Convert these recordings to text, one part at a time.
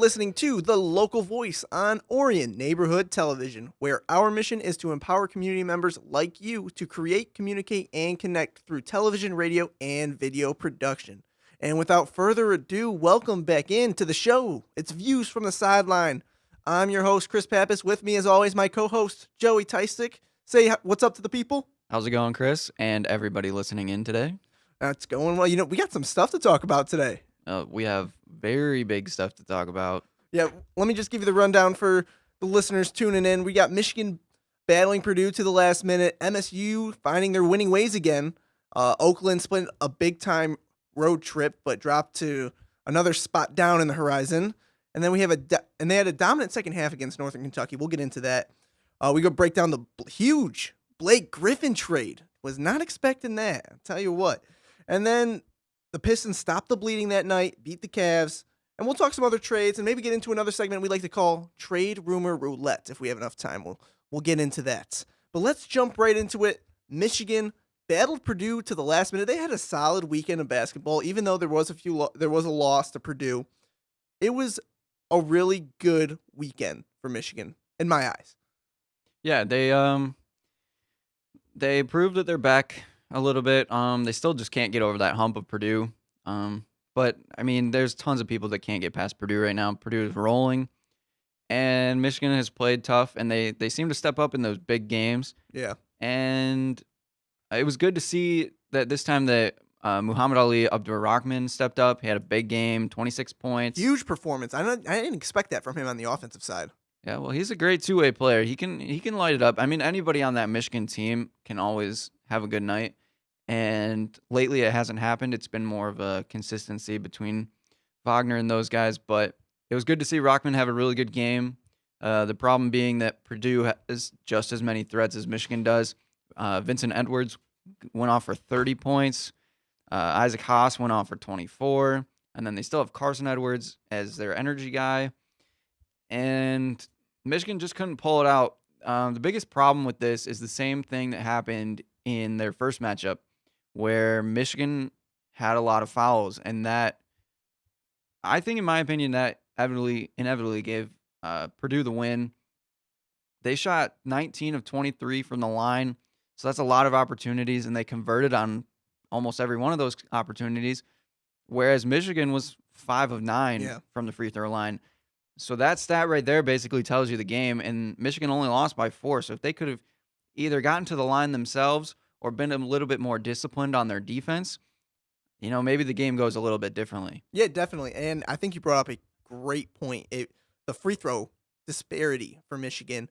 listening to The Local Voice on Orion Neighborhood Television, where our mission is to empower community members like you to create, communicate, and connect through television, radio, and video production. And without further ado, welcome back into the show. It's Views from the Sideline. I'm your host, Chris Pappas. With me, as always, my co-host, Joey Tystick. Say what's up to the people. How's it going, Chris, and everybody listening in today? That's going well. We got some stuff to talk about today. We have very big stuff to talk about. Yeah, let me just give you the rundown for the listeners tuning in. We got Michigan battling Purdue to the last minute. MSU finding their winning ways again. Oakland split a big-time road trip, but dropped to another spot down in the horizon. And then we have and they had a dominant second half against Northern Kentucky. We'll get into that. We go break down the huge Blake Griffin trade. Was not expecting that, I'll tell you what. And then the Pistons stopped the bleeding that night, beat the Cavs, and we'll talk some other trades and maybe get into another segment we like to call Trade Rumor Roulette. If we have enough time, we'll get into that. But let's jump right into it. Michigan battled Purdue to the last minute. They had a solid weekend of basketball, even though there was a loss to Purdue. It was a really good weekend for Michigan in my eyes. Yeah, they proved that they're back a little bit. They still just can't get over that hump of Purdue. But I mean, there's tons of people that can't get past Purdue right now. Purdue is rolling, and Michigan has played tough, and they seem to step up in those big games. Yeah, and it was good to see that this time that Muhammad Ali Abdur-Rahman stepped up. He had a big game, 26 points. huge performance. I didn't expect that from him on the offensive side. Yeah, well, he's a great two-way player. He can light it up. I mean, anybody on that Michigan team can always have a good night. And lately it hasn't happened. It's been more of a consistency between Wagner and those guys. But it was good to see Rockman have a really good game. The problem being that Purdue has just as many threats as Michigan does. Vincent Edwards went off for 30 points. Isaac Haas went off for 24. And then they still have Carson Edwards as their energy guy. And Michigan just couldn't pull it out. The biggest problem with this is the same thing that happened in their first matchup, where Michigan had a lot of fouls, and that, I think, in my opinion, that inevitably gave Purdue the win. They shot 19 of 23 from the line, so that's a lot of opportunities, and they converted on almost every one of those opportunities, whereas Michigan was 5 of 9 from the free throw line. So that stat right there basically tells you the game, and Michigan only lost by 4, so if they could have either gotten to the line themselves or been a little bit more disciplined on their defense, maybe the game goes a little bit differently. Yeah, definitely. And I think you brought up a great point. The free throw disparity for Michigan,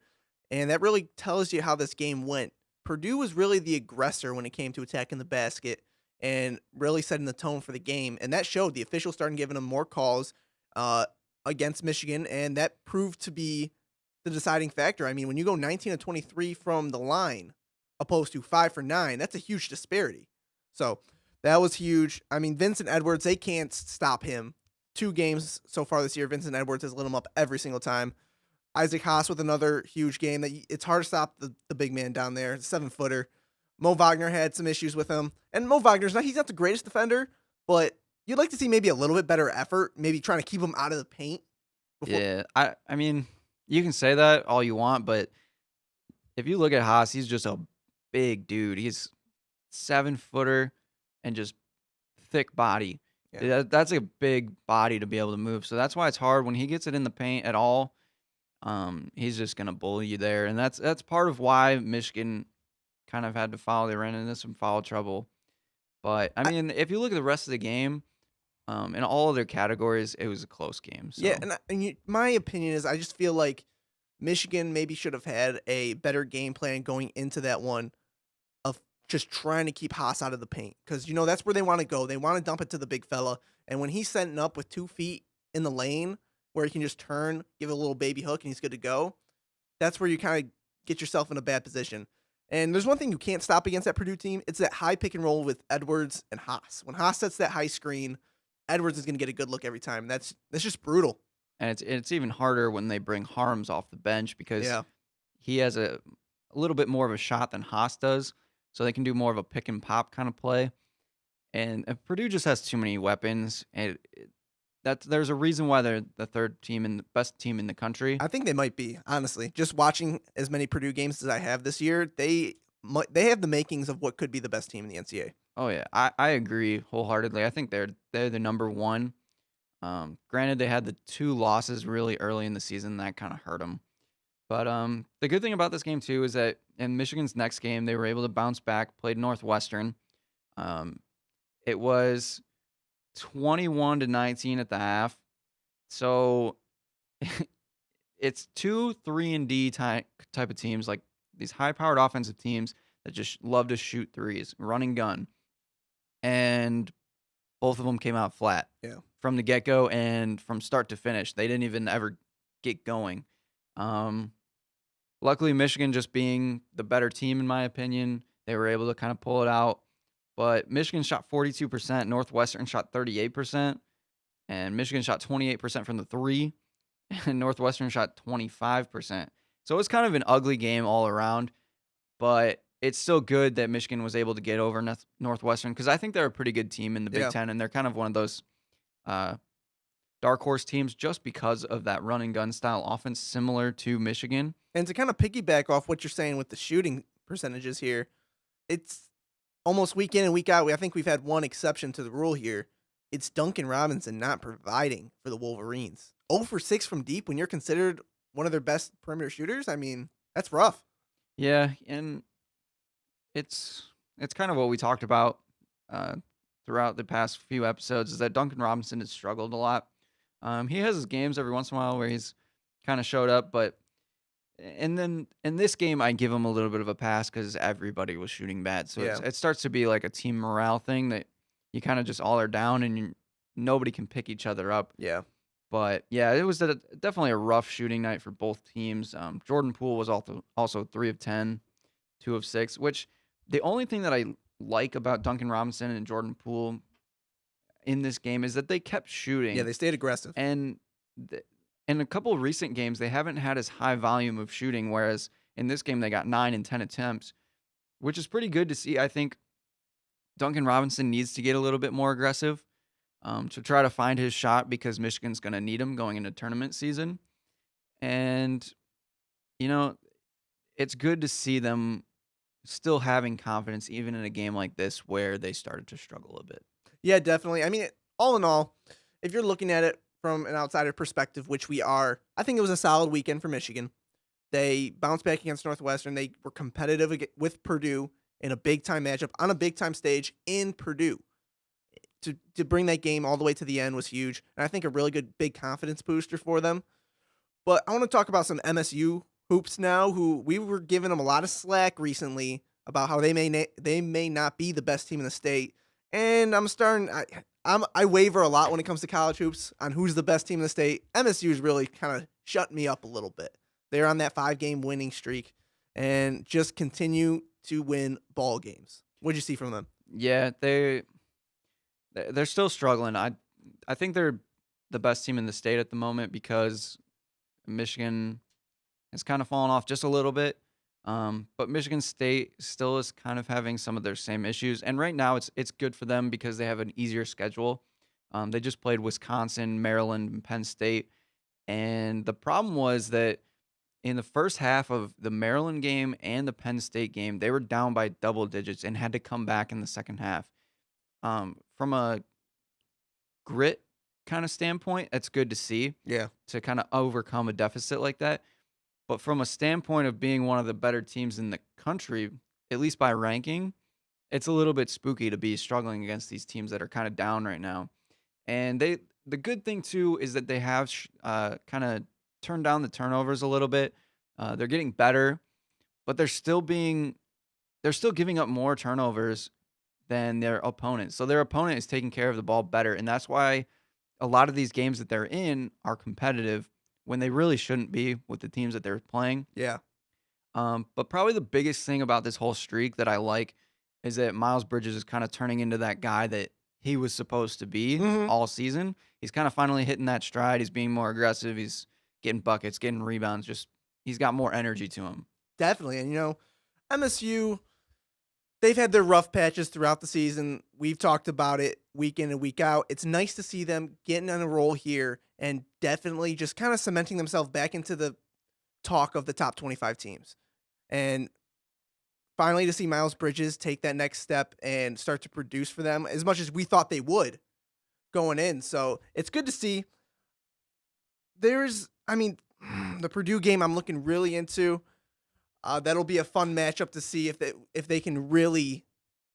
and that really tells you how this game went. Purdue was really the aggressor when it came to attacking the basket and really setting the tone for the game, and that showed. The officials started giving them more calls against Michigan, and that proved to be the deciding factor. I mean, when you go 19 of 23 from the line opposed to 5 for 9, that's a huge disparity. So that was huge. I mean, Vincent Edwards, they can't stop him. 2 games so far this year, Vincent Edwards has lit him up every single time. Isaac Haas with another huge game. It's hard to stop the big man down there, 7-footer. Mo Wagner had some issues with him. And Mo Wagner's he's not the greatest defender, but you'd like to see maybe a little bit better effort, maybe trying to keep him out of the paint. Yeah, I mean, you can say that all you want, but if you look at Haas, he's just a big dude. He's 7-footer and just thick body. Yeah. That's a big body to be able to move. So that's why it's hard when he gets it in the paint at all. He's just gonna bully you there, and that's part of why Michigan kind of had to foul. They ran into some foul trouble. But I mean, if you look at the rest of the game, in all other categories, it was a close game. So. Yeah, and my opinion is I just feel like Michigan maybe should have had a better game plan going into that one of just trying to keep Haas out of the paint. Because, that's where they want to go. They want to dump it to the big fella. And when he's setting up with 2 feet in the lane where he can just turn, give it a little baby hook, and he's good to go, that's where you kind of get yourself in a bad position. And there's one thing you can't stop against that Purdue team. It's that high pick and roll with Edwards and Haas. When Haas sets that high screen, Edwards is going to get a good look every time. That's just brutal. And it's even harder when they bring Harms off the bench because he has a little bit more of a shot than Haas does, so they can do more of a pick and pop kind of play. And Purdue just has too many weapons, and there's a reason why they're the third team and the best team in the country. I think they might be, honestly. Just watching as many Purdue games as I have this year, they have the makings of what could be the best team in the NCAA. Oh yeah, I agree wholeheartedly. I think they're the number one. Granted, they had the 2 losses really early in the season that kind of hurt them. But the good thing about this game too is that in Michigan's next game, they were able to bounce back, played Northwestern. Um, it was 21-19 at the half. So it's 2, 3, and D type of teams, like these high-powered offensive teams that just love to shoot threes, run and gun. And both of them came out flat. Yeah. From the get-go and from start to finish. They didn't even ever get going. Luckily, Michigan just being the better team, in my opinion, they were able to kind of pull it out. But Michigan shot 42%, Northwestern shot 38%, and Michigan shot 28% from the 3, and Northwestern shot 25%. So it was kind of an ugly game all around, but it's still good that Michigan was able to get over Northwestern because I think they're a pretty good team in the Big Ten, and they're kind of one of those dark horse teams just because of that run and gun style offense, similar to Michigan. And to kind of piggyback off what you're saying with the shooting percentages here, it's almost week in and week out. I think we've had one exception to the rule here. It's Duncan Robinson not providing for the Wolverines. 0 for 6 from deep when you're considered one of their best perimeter shooters. I mean, that's rough. Yeah, and it's kind of what we talked about throughout the past few episodes is that Duncan Robinson has struggled a lot. He has his games every once in a while where he's kind of showed up, but and then in this game I give him a little bit of a pass because everybody was shooting bad. So it starts to be like a team morale thing that you kind of just all are down and nobody can pick each other up. Yeah. But yeah, it was definitely a rough shooting night for both teams. Jordan Poole was also 3 of 10, 2 of 6, which the only thing that I like about Duncan Robinson and Jordan Poole in this game is that they kept shooting. Yeah, they stayed aggressive. And in a couple of recent games, they haven't had as high volume of shooting, whereas in this game they got 9 and 10 attempts, which is pretty good to see. I think Duncan Robinson needs to get a little bit more aggressive to try to find his shot because Michigan's going to need him going into tournament season. And, it's good to see them still having confidence even in a game like this where they started to struggle a bit. Yeah, definitely. I mean, all in all, if you're looking at it from an outsider perspective, which we are, I think it was a solid weekend for Michigan. They bounced back against Northwestern. They were competitive with Purdue in a big-time matchup on a big-time stage in Purdue. To bring that game all the way to the end was huge, and I think a really good big confidence booster for them. But I want to talk about some MSU hoops now, who we were giving them a lot of slack recently about how they may not be the best team in the state. And I waver a lot when it comes to college hoops on who's the best team in the state. MSU is really kind of shutting me up a little bit. They're on that 5-game winning streak and just continue to win ball games. What'd you see from them? Yeah, they're still struggling. I think they're the best team in the state at the moment because Michigan has kind of fallen off just a little bit. But Michigan State still is kind of having some of their same issues. And right now it's good for them because they have an easier schedule. They just played Wisconsin, Maryland, and Penn State. And the problem was that in the first half of the Maryland game and the Penn State game, they were down by double digits and had to come back in the second half. From a grit kind of standpoint, it's good to see. Yeah. To kind of overcome a deficit like that. But from a standpoint of being one of the better teams in the country, at least by ranking, it's a little bit spooky to be struggling against these teams that are kind of down right now. And the good thing too is that they have kind of turned down the turnovers a little bit. They're getting better, but they're still giving up more turnovers than their opponent. So their opponent is taking care of the ball better, and that's why a lot of these games that they're in are competitive when they really shouldn't be with the teams that they're playing. Yeah. But probably the biggest thing about this whole streak that I like is that Miles Bridges is kind of turning into that guy that he was supposed to be all season. He's kind of finally hitting that stride. He's being more aggressive. He's getting buckets, getting rebounds. He's got more energy to him. Definitely. And, MSU, They've had their rough patches throughout the season. We've talked about it week in and week out. It's nice to see them getting on a roll here and definitely just kind of cementing themselves back into the talk of the top 25 teams. And finally to see Miles Bridges take that next step and start to produce for them as much as we thought they would going in. So it's good to see. The Purdue game I'm looking really into. That'll be a fun matchup to see if they can really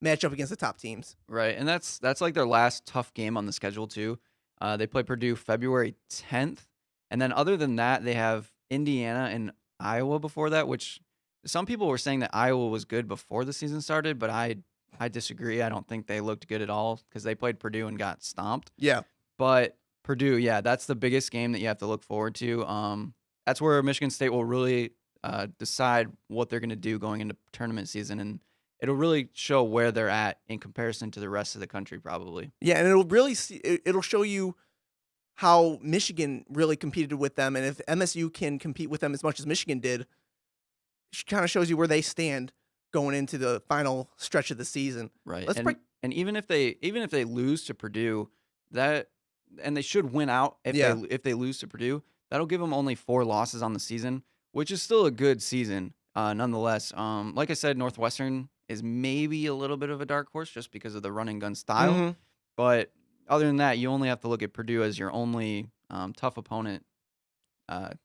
match up against the top teams. Right, and that's like their last tough game on the schedule too. They play Purdue February 10th, and then other than that, they have Indiana and Iowa before that. Which some people were saying that Iowa was good before the season started, but I disagree. I don't think they looked good at all because they played Purdue and got stomped. Yeah, but Purdue, yeah, that's the biggest game that you have to look forward to. That's where Michigan State will really decide what they're going to do going into tournament season, and it'll really show where they're at in comparison to the rest of the country, probably. Yeah, and it'll show you how Michigan really competed with them, and if MSU can compete with them as much as Michigan did, it kind of shows you where they stand going into the final stretch of the season. Right. And even if they lose to Purdue, and they should win out if they lose to Purdue, that'll give them only 4 losses on the season, which is still a good season, nonetheless. Like I said, Northwestern is maybe a little bit of a dark horse just because of the run and gun style. Mm-hmm. But other than that, you only have to look at Purdue as your only tough opponent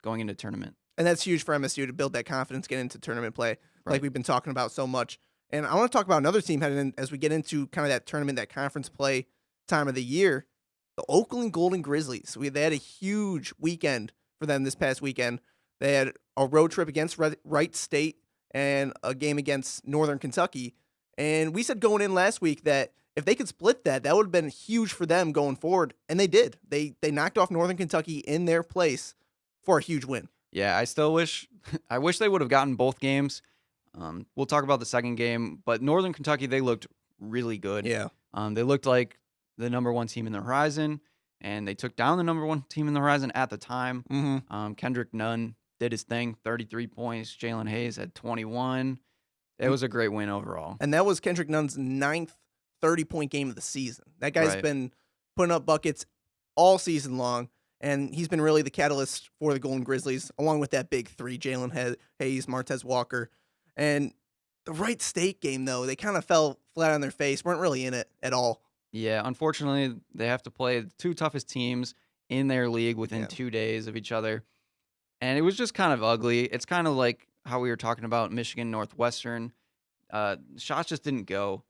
going into tournament. And that's huge for MSU to build that confidence, get into tournament play, like we've been talking about so much. And I want to talk about another team heading in as we get into kind of that tournament, that conference play time of the year. The Oakland Golden Grizzlies. They had a huge weekend for them this past weekend. They had a road trip against Wright State and a game against Northern Kentucky. And we said going in last week that if they could split that would have been huge for them going forward. And they did. They knocked off Northern Kentucky in their place for a huge win. Yeah, I wish they would have gotten both games. We'll talk about the second game, but Northern Kentucky, they looked really good. Yeah. They looked like the number 1 team in the Horizon, and they took down the number 1 team in the Horizon at the time. Mm-hmm. Kendrick Nunn did his thing, 33 points. Jalen Hayes had 21. It was a great win overall. And that was Kendrick Nunn's 9th 30-point game of the season. That guy's been putting up buckets all season long, and he's been really the catalyst for the Golden Grizzlies, along with that big 3, Jalen Hayes, Martez Walker. And the Wright State game, though, they kind of fell flat on their face, weren't really in it at all. Yeah, unfortunately, they have to play the 2 toughest teams in their league within 2 days of each other. And it was just kind of ugly. It's kind of like how we were talking about Michigan Northwestern. Shots just didn't go.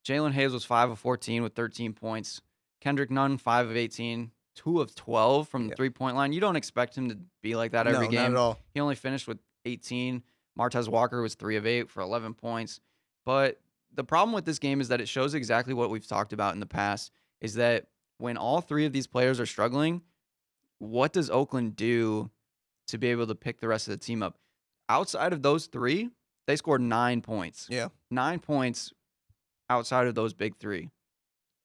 Jalen Hayes was 5 of 14 with 13 points. Kendrick Nunn, 5 of 18, 2 of 12 from the 3-point line. You don't expect him to be like that every game. Not at all. He only finished with 18. Martez Walker was 3 of 8 for 11 points. But the problem with this game is that it shows exactly what we've talked about in the past, is that when all 3 of these players are struggling, what does Oakland do to be able to pick the rest of the team up? Outside of those 3, they scored 9 points. Yeah. 9 points outside of those big 3.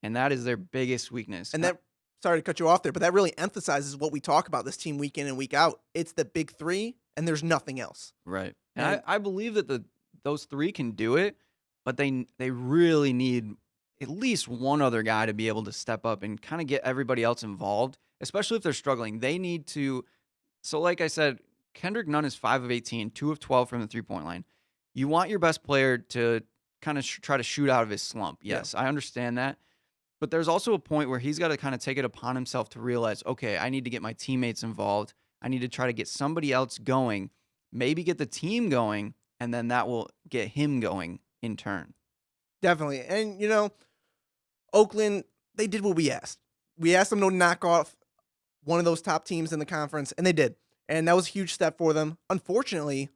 And that is their biggest weakness. And that, sorry to cut you off there, but that really emphasizes what we talk about this team week in and week out. It's the big 3, and there's nothing else. Right. And I believe that those 3 can do it, but they really need at least one other guy to be able to step up and kind of get everybody else involved, especially if they're struggling. They need to. So like I said, Kendrick Nunn is 5 of 18, 2 of 12 from the 3-point line. You want your best player to kind of try to shoot out of his slump. Yes, I understand that. But there's also a point where he's got to kind of take it upon himself to realize, okay, I need to get my teammates involved. I need to try to get somebody else going, maybe get the team going, and then that will get him going in turn. Definitely. And, Oakland, they did what we asked. We asked them to knock off one of those top teams in the conference, and they did. And that was a huge step for them. Unfortunately,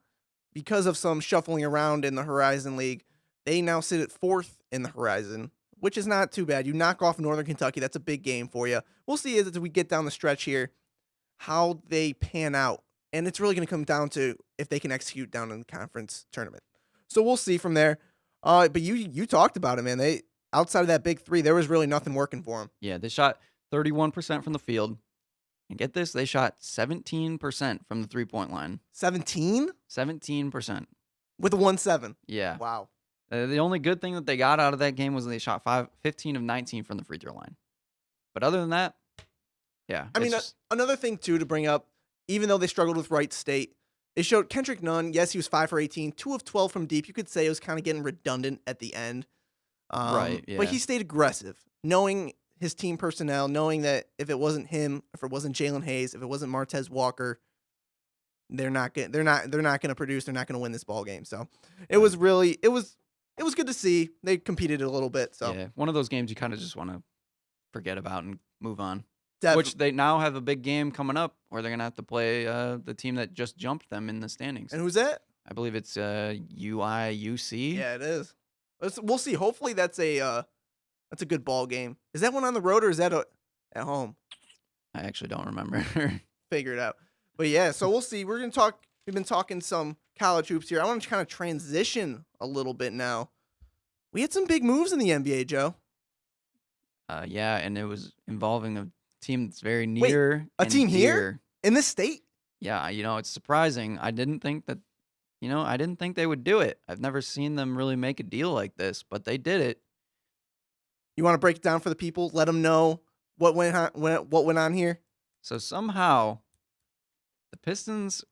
because of some shuffling around in the Horizon League, they now sit at 4th in the Horizon, which is not too bad. You knock off Northern Kentucky, that's a big game for you. We'll see as we get down the stretch here how they pan out. And it's really going to come down to if they can execute down in the conference tournament. So we'll see from there. But you talked about it, man. They outside of that big 3, there was really nothing working for them. Yeah, they shot 31% from the field. And get this, they shot 17% from the 3-point line. 17? 17%. With a 1-7. Yeah. Wow. The only good thing that they got out of that game was they shot 15 of 19 from the free throw line. But other than that, yeah. I mean, just, another thing, too, to bring up, even though they struggled with Wright State, it showed Kendrick Nunn, yes, he was 5 for 18, 2 of 12 from deep. You could say it was kind of getting redundant at the end. right, yeah. But he stayed aggressive, knowing his team personnel, knowing that if it wasn't him, if it wasn't Jalen Hayes, if it wasn't Martez Walker, they're not going to produce. They're not going to win this ball game. So it was really it was good to see. They competed a little bit. So yeah, one of those games you kind of just want to forget about and move on. definitely. Which they now have a big game coming up where they're going to have to play the team that just jumped them in the standings. And who's that? I believe it's UIUC. Yeah, it is. We'll see. Hopefully that's a good ball game. Is that one on the road or is that at home? I actually don't remember. Figure it out. But yeah, so we'll see. We've been talking some college hoops here. I want to kind of transition a little bit now. We had some big moves in the NBA, Joe. Yeah, and it was involving a team that's very near. A and team here? dear. In this state? Yeah, it's surprising. I didn't think they would do it. I've never seen them really make a deal like this, but they did it. You want to break it down for the people? Let them know what went on here? So somehow the Pistons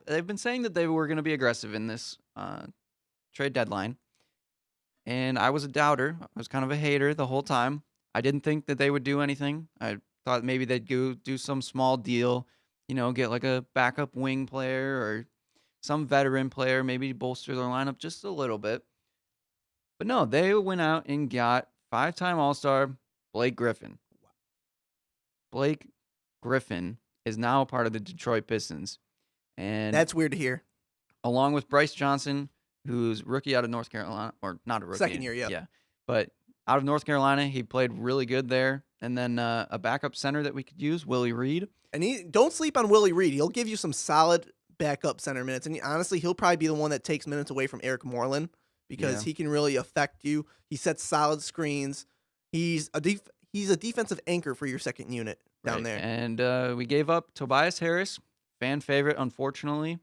they've been saying that they were going to be aggressive in this trade deadline. And I was a doubter. I was kind of a hater the whole time. I didn't think that they would do anything. I thought maybe they'd do some small deal, get like a backup wing player or some veteran player, maybe bolster their lineup just a little bit. But no, they went out and got 5-time All-Star Blake Griffin. Blake Griffin is now a part of the Detroit Pistons. And That's weird to hear. along with Bryce Johnson, who's rookie out of North Carolina, or not a rookie. Second year, yeah. Yeah. But out of North Carolina, he played really good there. And then a backup center that we could use, Willie Reed. And don't sleep on Willie Reed. He'll give you some solid backup center minutes. And honestly, he'll probably be the one that takes minutes away from Eric Moreland because he can really affect you. He sets solid screens. He's a defensive anchor for your second unit down there. And we gave up Tobias Harris, fan favorite, unfortunately.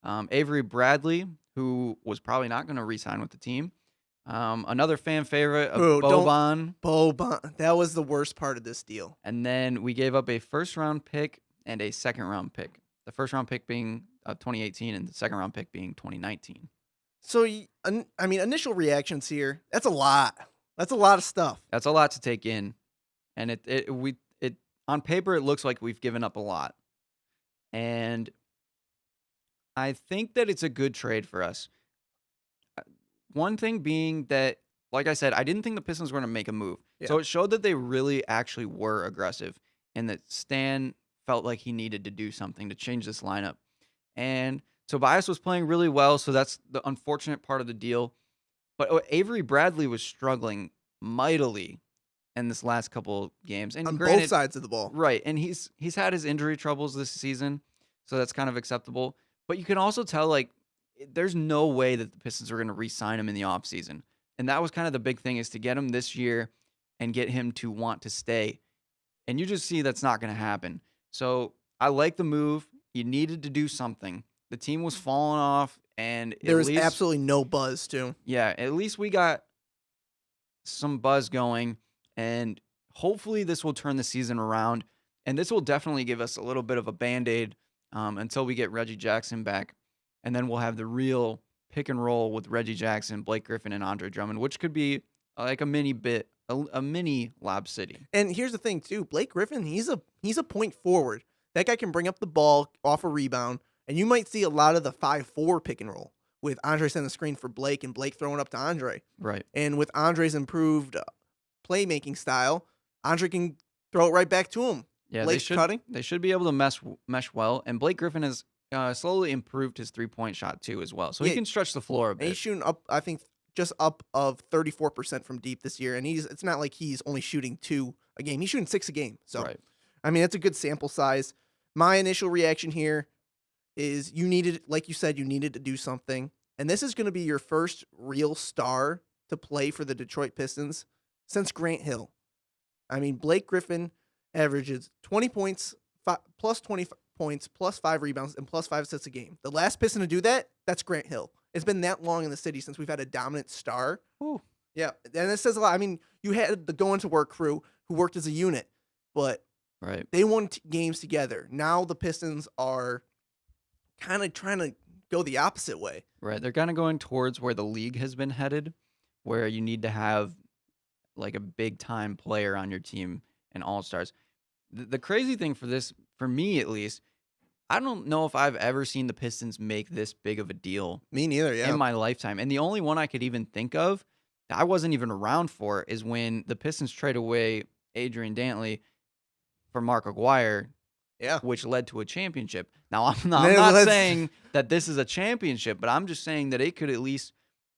Avery Bradley, who was probably not going to re-sign with the team. Another fan favorite of Boban. Boban. That was the worst part of this deal. And then we gave up a first-round pick and a second-round pick. The first-round pick being 2018 and the second-round pick being 2019. So, initial reactions here, that's a lot. That's a lot of stuff. That's a lot to take in. And it on paper, it looks like we've given up a lot. And I think that it's a good trade for us. One thing being that, like I said, I didn't think the Pistons were going to make a move. Yeah. So it showed that they really actually were aggressive and that Stan felt like he needed to do something to change this lineup. And Tobias was playing really well, so that's the unfortunate part of the deal. But Avery Bradley was struggling mightily in this last couple games. And on granted, both sides of the ball. Right, and he's had his injury troubles this season, so that's kind of acceptable. But you can also tell, like, there's no way that the Pistons are going to re-sign him in the offseason. And that was kind of the big thing, is to get him this year and get him to want to stay. And you just see that's not going to happen. So I like the move. You needed to do something. The team was falling off, and There was absolutely no buzz, too. Yeah, at least we got some buzz going, and hopefully this will turn the season around. And this will definitely give us a little bit of a Band-Aid until we get Reggie Jackson back. And then we'll have the real pick and roll with Reggie Jackson, Blake Griffin, and Andre Drummond, which could be like a mini Lob City. And here's the thing, too. Blake Griffin, he's a point forward. That guy can bring up the ball off a rebound, and you might see a lot of the 5-4 pick and roll with Andre sending the screen for Blake and Blake throwing up to Andre. Right. And with Andre's improved playmaking style, Andre can throw it right back to him. Yeah, Blake's cutting. They should be able to mesh well. And Blake Griffin has slowly improved his three-point shot, too, as well. So he can stretch the floor a bit. And he's shooting up, I think, just up of 34% from deep this year. And it's not like he's only shooting 2 a game. He's shooting 6 a game. So, right. I mean, that's a good sample size. My initial reaction here is like you said, you needed to do something. And this is going to be your first real star to play for the Detroit Pistons since Grant Hill. I mean, Blake Griffin averages 20 points, plus 20 points, plus 5 rebounds, and plus 5 assists a game. The last Piston to do that, that's Grant Hill. It's been that long in the city since we've had a dominant star. Ooh. Yeah, and it says a lot. I mean, you had the going to work crew who worked as a unit, but Right. they won games together. Now the Pistons are kind of trying to go the opposite way. Right. They're kind of going towards where the league has been headed, where you need to have like a big time player on your team and all-stars. The crazy thing for this, for me at least, I don't know if I've ever seen the Pistons make this big of a deal Me neither. Yeah. in my lifetime. And the only one I could even think of that I wasn't even around for is when the Pistons trade away Adrian Dantley for Mark Aguirre, Yeah. which led to a championship. Now, I'm No, not let's- saying that this is a championship, but I'm just saying that it could at least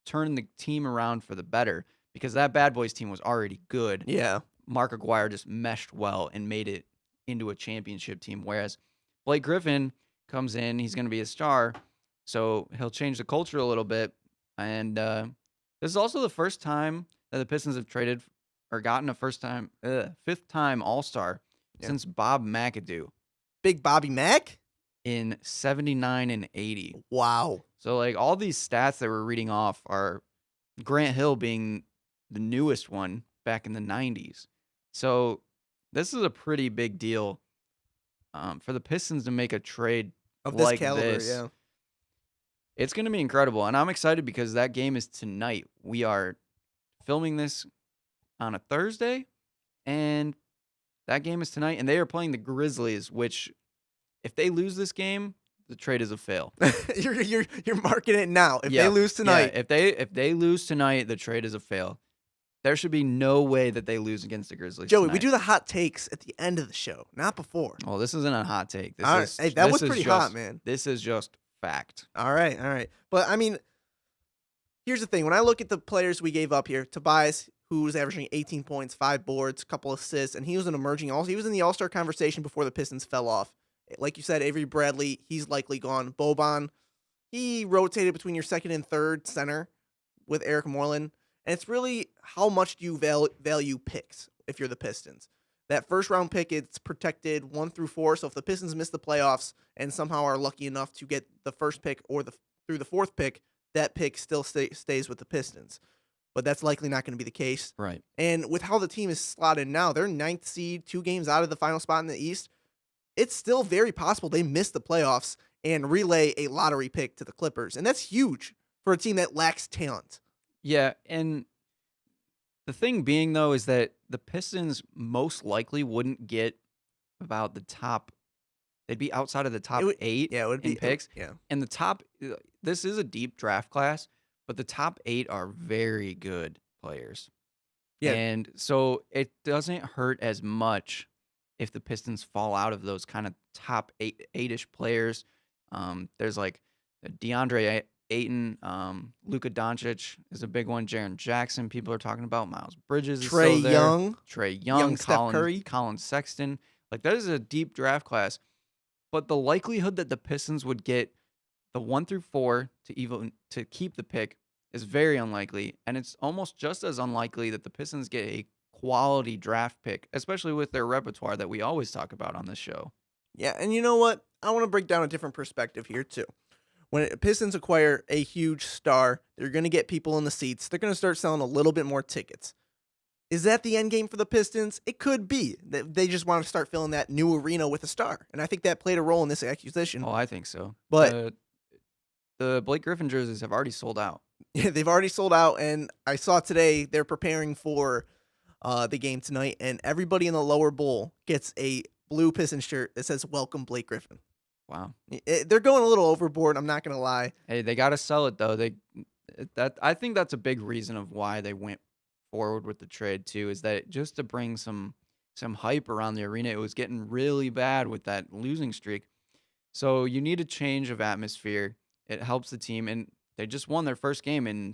turn the team around for the better because that Bad Boys team was already good. Yeah. Mark Aguirre just meshed well and made it into a championship team, whereas Blake Griffin comes in, he's going to be a star, so he'll change the culture a little bit. And this is also the first time that the Pistons have traded or gotten a fifth time All-Star since Bob McAdoo Big Bobby Mack. in 79 and 80. Wow. So like all these stats that we're reading off are Grant Hill being the newest one back in the 90s. So this is a pretty big deal for the Pistons to make a trade Of this like caliber. this. Yeah. It's going to be incredible, and I'm excited because that game is tonight. We are filming this on a Thursday, and that game is tonight, and they are playing the Grizzlies, which if they lose this game, the trade is a fail. you're marking it now. If they lose tonight, if they lose tonight, the trade is a fail. There should be no way that they lose against the Grizzlies. Joey, tonight. we do the hot takes at the end of the show, not before. Well, this isn't a hot take. This All right. is Hey, that this was is pretty just- hot, man. This is just fact. All right. But I mean, here's the thing. When I look at the players we gave up here, Tobias, who was averaging 18 points, 5 boards, couple assists, and he was an emerging all. He was in the All-Star conversation before the Pistons fell off. Like you said, Avery Bradley, he's likely gone. Boban, he rotated between your second and third center with Eric Moreland. And it's really how much do you value picks if you're the Pistons. That first round pick, it's protected 1 through 4. So if the Pistons miss the playoffs and somehow are lucky enough to get the first pick or through the 4th pick, that pick still stays with the Pistons. But that's likely not going to be the case. Right. And with how the team is slotted now, they're 9th seed, 2 games out of the final spot in the East. It's still very possible they miss the playoffs and relay a lottery pick to the Clippers. And that's huge for a team that lacks talent. Yeah, and the thing being, though, is that the Pistons most likely wouldn't get about the top. They'd be outside of the top 8 Yeah, it would be in picks. Yeah. And the top, this is a deep draft class, but the top 8 are very good players. Yeah. And so it doesn't hurt as much if the Pistons fall out of those kind of top 8-ish players. There's like DeAndre Ayton, Luka Doncic is a big one. Jaren Jackson, people are talking about. Miles Bridges is Trey still there. Young. Trey Young, Steph Curry. Colin Sexton. Like, that is a deep draft class. But the likelihood that the Pistons would get the 1 through 4 to keep the pick is very unlikely. And it's almost just as unlikely that the Pistons get a quality draft pick, especially with their repertoire that we always talk about on this show. Yeah, and you know what? I want to break down a different perspective here, too. When Pistons acquire a huge star, they're going to get people in the seats. They're going to start selling a little bit more tickets. Is that the end game for the Pistons? It could be. They just want to start filling that new arena with a star. And I think that played a role in this acquisition. Oh, I think so. But the Blake Griffin jerseys have already sold out. Yeah, they've already sold out. And I saw today they're preparing for the game tonight. And everybody in the lower bowl gets a blue Pistons shirt that says, "Welcome, Blake Griffin." Wow. They're going a little overboard. I'm not going to lie. Hey, they got to sell it, though. I think that's a big reason of why they went forward with the trade too, is that just to bring some hype around the arena. It was getting really bad with that losing streak. So you need a change of atmosphere. It helps the team, and they just won their first game, and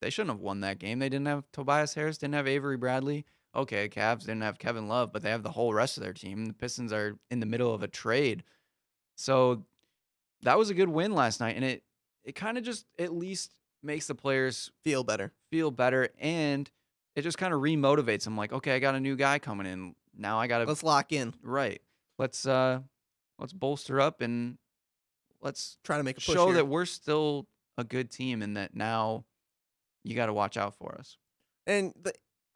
they shouldn't have won that game. They didn't have Tobias Harris, didn't have Avery Bradley. Okay, Cavs didn't have Kevin Love, but they have the whole rest of their team. The Pistons are in the middle of a trade. So that was a good win last night, and it kind of just at least makes the players Feel better. and it just kind of remotivates them. Like, okay, I got a new guy coming in. Now I got to Let's lock in. right. Let's bolster up and let's Try to make a push show here. that we're still a good team and that now you got to watch out for us. And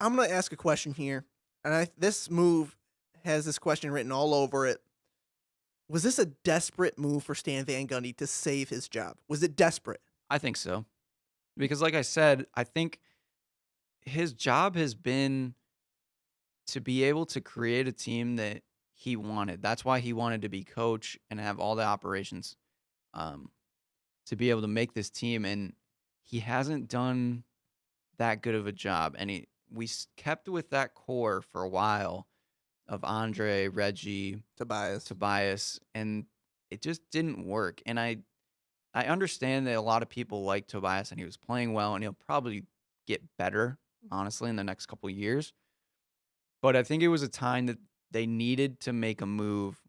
I'm going to ask a question here. And this move has this question written all over it. Was this a desperate move for Stan Van Gundy to save his job? Was it desperate? I think so. Because like I said, I think his job has been to be able to create a team that he wanted. That's why he wanted to be coach and have all the operations to be able to make this team. And he hasn't done that good of a job. And we kept with that core for a while of Andre, Reggie, Tobias, and it just didn't work. And I understand that a lot of people like Tobias and he was playing well and he'll probably get better, honestly, in the next couple of years. But I think it was a time that they needed to make a move,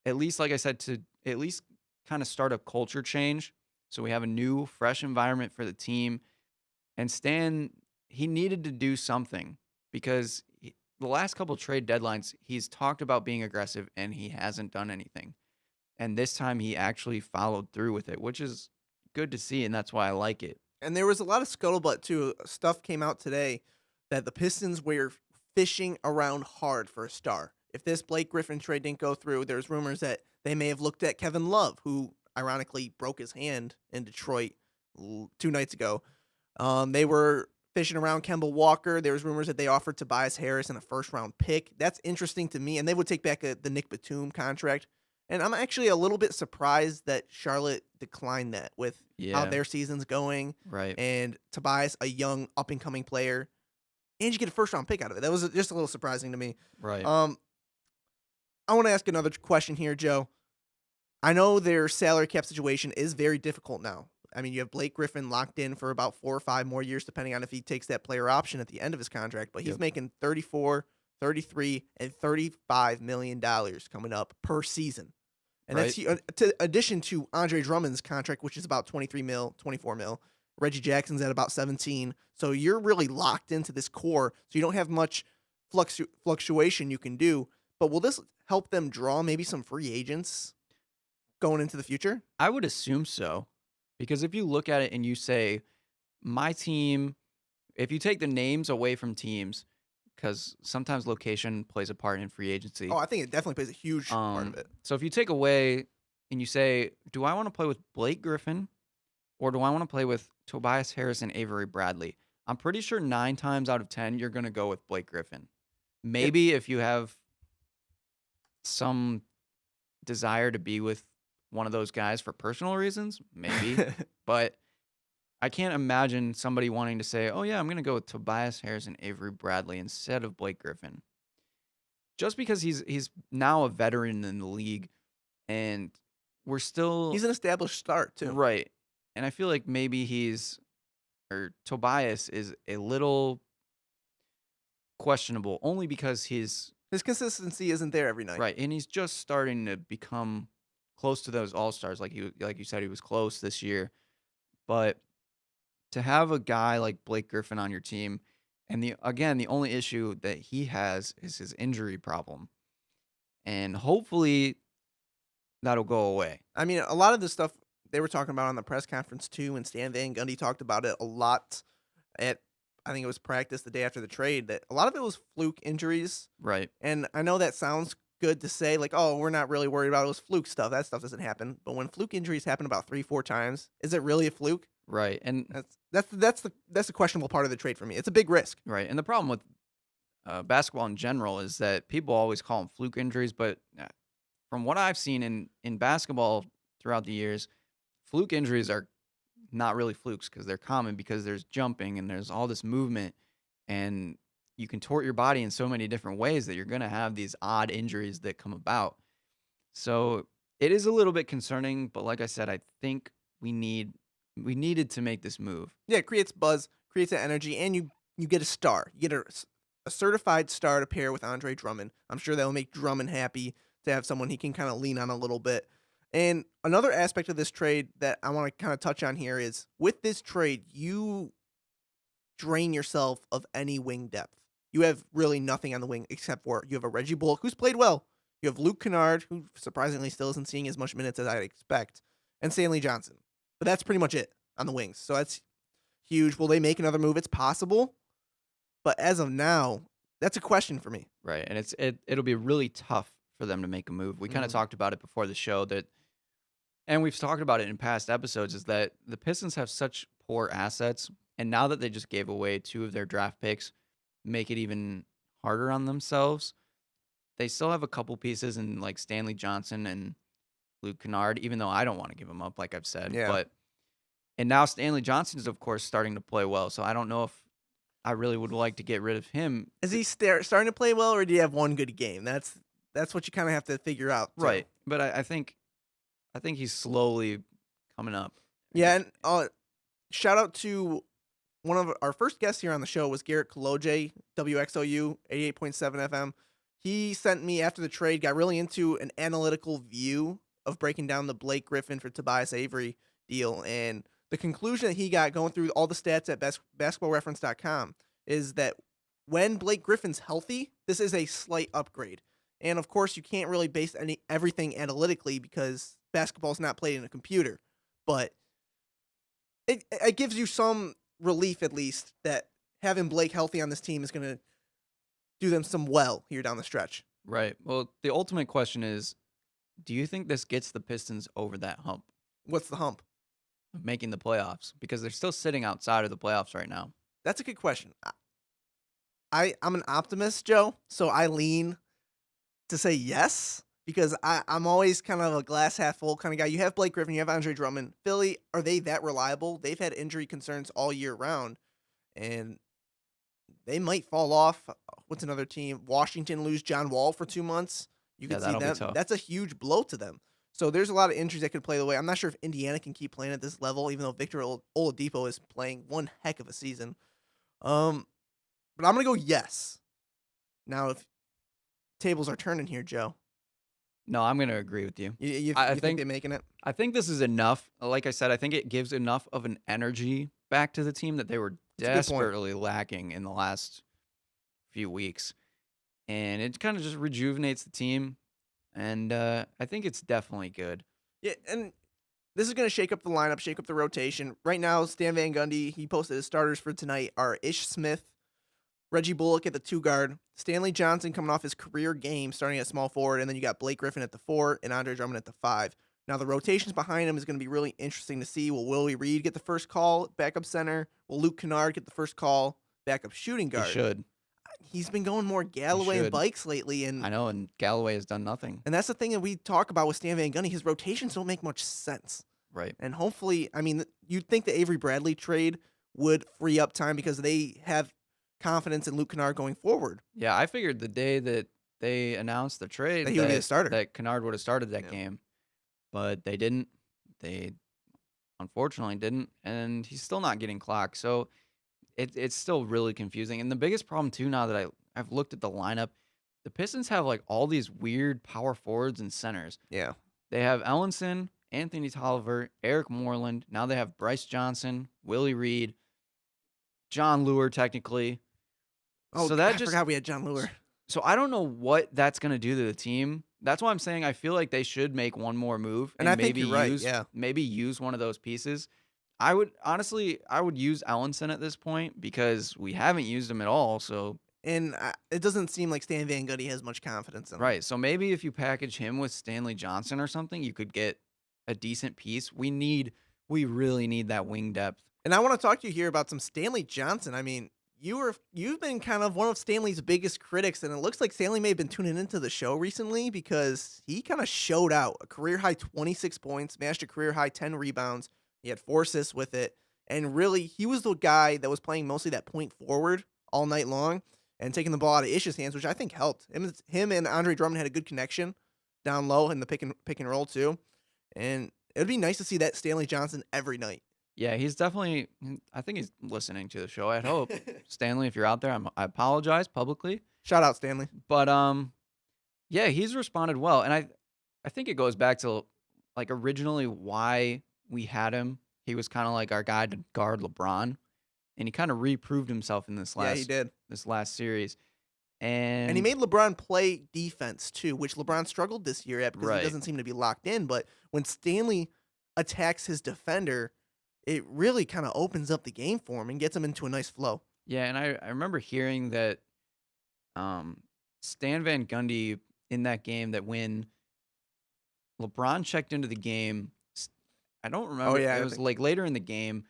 at least, like I said, to at least kind of start a culture change. So we have a new, fresh environment for the team. And Stan, he needed to do something because the last couple of trade deadlines, he's talked about being aggressive and he hasn't done anything. And this time he actually followed through with it, which is good to see, and that's why I like it. And there was a lot of scuttlebutt, too. Stuff came out today that the Pistons were fishing around hard for a star. If this Blake Griffin trade didn't go through, there's rumors that they may have looked at Kevin Love, who ironically broke his hand in Detroit 2 nights ago. They were fishing around Kemba Walker. There was rumors that they offered Tobias Harris and a first-round pick. That's interesting to me. And they would take back the Nick Batum contract. And I'm actually a little bit surprised that Charlotte declined that with how their season's going. Right. And Tobias, a young, up-and-coming player. And you get a first-round pick out of it. That was just a little surprising to me. Right. I want to ask another question here, Joe. I know their salary cap situation is very difficult now. I mean, you have Blake Griffin locked in for about 4 or 5 more years, depending on if he takes that player option at the end of his contract. But he's making $34, $33, and $35 million coming up per season. And that's in addition to Andre Drummond's contract, which is about 23 mil, 24 mil. Reggie Jackson's at about 17. So you're really locked into this core. So you don't have much fluctuation you can do. But will this help them draw maybe some free agents going into the future? I would assume so. Because if you look at it and you say, my team, if you take the names away from teams, because sometimes location plays a part in free agency. Oh, I think it definitely plays a huge part of it. So if you take away and you say, do I want to play with Blake Griffin or do I want to play with Tobias Harris and Avery Bradley? I'm pretty sure 9 times out of 10, you're going to go with Blake Griffin. Maybe if you have some desire to be with one of those guys for personal reasons, maybe. But I can't imagine somebody wanting to say, oh, yeah, I'm going to go with Tobias Harris and Avery Bradley instead of Blake Griffin. Just because he's now a veteran in the league, and we're still... He's an established start, too. Right. And I feel like maybe Tobias is a little questionable, only because his consistency isn't there every night. Right, and he's just starting to become close to those all-stars. Like you said, he was close this year. But to have a guy like Blake Griffin on your team, and the only issue that he has is his injury problem. And hopefully that'll go away. I mean, a lot of the stuff they were talking about on the press conference too, and Stan Van Gundy talked about it a lot at, I think it was practice the day after the trade, that a lot of it was fluke injuries. Right. And I know that sounds good to say, like, oh, we're not really worried about it. It was fluke stuff. That stuff doesn't happen. But when fluke injuries happen about 3-4 times, is it really a fluke? Right. And that's the questionable part of the trade for me. It's a big risk. Right. And the problem with basketball in general is that people always call them fluke injuries, but from what I've seen in basketball throughout the years, fluke injuries are not really flukes because they're common, because there's jumping and there's all this movement, and you can tort your body in so many different ways that you're going to have these odd injuries that come about. So it is a little bit concerning, but like I said, I think we needed to make this move. Yeah, it creates buzz, creates that energy, and you get a star. You get a certified star to pair with Andre Drummond. I'm sure that'll make Drummond happy to have someone he can kind of lean on a little bit. And another aspect of this trade that I want to kind of touch on here is, with this trade, you drain yourself of any wing depth. You have really nothing on the wing except for you have a Reggie Bullock, who's played well. You have Luke Kennard, who surprisingly still isn't seeing as much minutes as I'd expect, and Stanley Johnson. But that's pretty much it. on the wings. So that's huge. Will they make another move? It's possible. But as of now, that's a question for me. Right, and it'll be really tough for them to make a move. We kind of talked about it before the show and we've talked about it in past episodes, is that the Pistons have such poor assets, and now that they just gave away 2 of their draft picks, make it even harder on themselves. They still have a couple pieces in like Stanley Johnson and Luke Kennard, even though I don't want to give him up, like I've said. Yeah. And now Stanley Johnson is, of course, starting to play well, so I don't know if I really would like to get rid of him. Is he starting to play well, or do you have one good game? That's what you kind of have to figure out. too. Right, but I think he's slowly coming up. Yeah, and shout out to one of our first guests here on the show was Garrett Kaloje, WXOU 88.7 FM. He sent me after the trade, got really into an analytical view of breaking down the Blake Griffin for Tobias Avery deal, and the conclusion that he got going through all the stats at basketballreference.com is that when Blake Griffin's healthy, this is a slight upgrade. And of course, you can't really base everything analytically because basketball is not played in a computer. But it gives you some relief, at least, that having Blake healthy on this team is going to do them some well here down the stretch. Right. Well, the ultimate question is, do you think this gets the Pistons over that hump What's the hump? of making the playoffs? Because they're still sitting outside of the playoffs right now. That's a good question. I'm an optimist, Joe, so I lean to say yes, because I'm always kind of a glass half full kind of guy. You have Blake Griffin, you have Andre Drummond. Philly, are they that reliable? They've had injury concerns all year round, and they might fall off. What's another team? Washington lose John Wall for 2 months. You can see that'll be them. tough. That's a huge blow to them. So there's a lot of injuries that could play the way. I'm not sure if Indiana can keep playing at this level, even though Victor Oladipo is playing one heck of a season. But I'm gonna go yes. Now, if tables are turning here, Joe, No, I'm going to agree with you. you I think think they're making it? I think this is enough. Like I said, I think it gives enough of an energy back to the team that they were That's a good point. desperately lacking in the last few weeks. And it kind of just rejuvenates the team. And I think it's definitely good. Yeah, and this is going to shake up the lineup, shake up the rotation. Right now, Stan Van Gundy, he posted his starters for tonight are Ish Smith, Reggie Bullock at the 2 guard, Stanley Johnson coming off his career game starting at small forward, and then you got Blake Griffin at the 4 and Andre Drummond at the 5. Now, the rotations behind him is going to be really interesting to see. Will Willie Reed get the first call, backup center? Will Luke Kennard get the first call, backup shooting guard? He should. He's been going more Galloway and should. Bikes lately, and I know, and Galloway has done nothing. and that's the thing that we talk about with Stan Van Gundy. His rotations don't make much sense. Right. And hopefully, I mean, you'd think the Avery Bradley trade would free up time because they have confidence in Luke Kennard going forward. Yeah, I figured the day that they announced the trade That he would be the starter. that Kennard would have started that Yeah. game. But they didn't. They unfortunately didn't. And he's still not getting clocked. So it's still really confusing. And the biggest problem, too, now that I've looked at the lineup, the Pistons have like all these weird power forwards and centers. Yeah. They have Ellenson, Anthony Tolliver, Eric Moreland. Now they have Bryce Johnson, Willie Reed, John Lure, technically. Oh, So God, that I just- forgot we had John Lure. So I don't know what that's going to do to the team. That's why I'm saying I feel like they should make one more move And I think maybe you're right, use yeah. maybe use one of those pieces. I would use Ellenson at this point because we haven't used him at all. So And it doesn't seem like Stan Van Gundy has much confidence in him. right. So maybe if you package him with Stanley Johnson or something, you could get a decent piece. We really need that wing depth. And I want to talk to you here about some Stanley Johnson. I mean, you've been kind of one of Stanley's biggest critics, and it looks like Stanley may have been tuning into the show recently because he kind of showed out. A career high 26 points, smashed a career high 10 rebounds. He had 4 assists with it, and really he was the guy that was playing mostly that point forward all night long and taking the ball out of Ish's hands, which I think helped. Him and Andre Drummond had a good connection down low in the pick and roll too, and it'd be nice to see that Stanley Johnson every night. Yeah, he's definitely. I think he's listening to the show. I'd hope. Stanley, if you're out there, I apologize publicly. Shout out Stanley. But yeah, he's responded well, and I think it goes back to like originally why we had him. He was kind of like our guy to guard LeBron, and he kind of reproved himself in this Yeah, he did. last series, and And he made LeBron play defense too, which LeBron struggled this year at because Right. he doesn't seem to be locked in. But when Stanley attacks his defender, it really kind of opens up the game for him and gets him into a nice flow. Yeah, and I remember hearing that Stan Van Gundy in that game that when LeBron checked into the game, I don't Oh remember. yeah, It I was think like later in the game.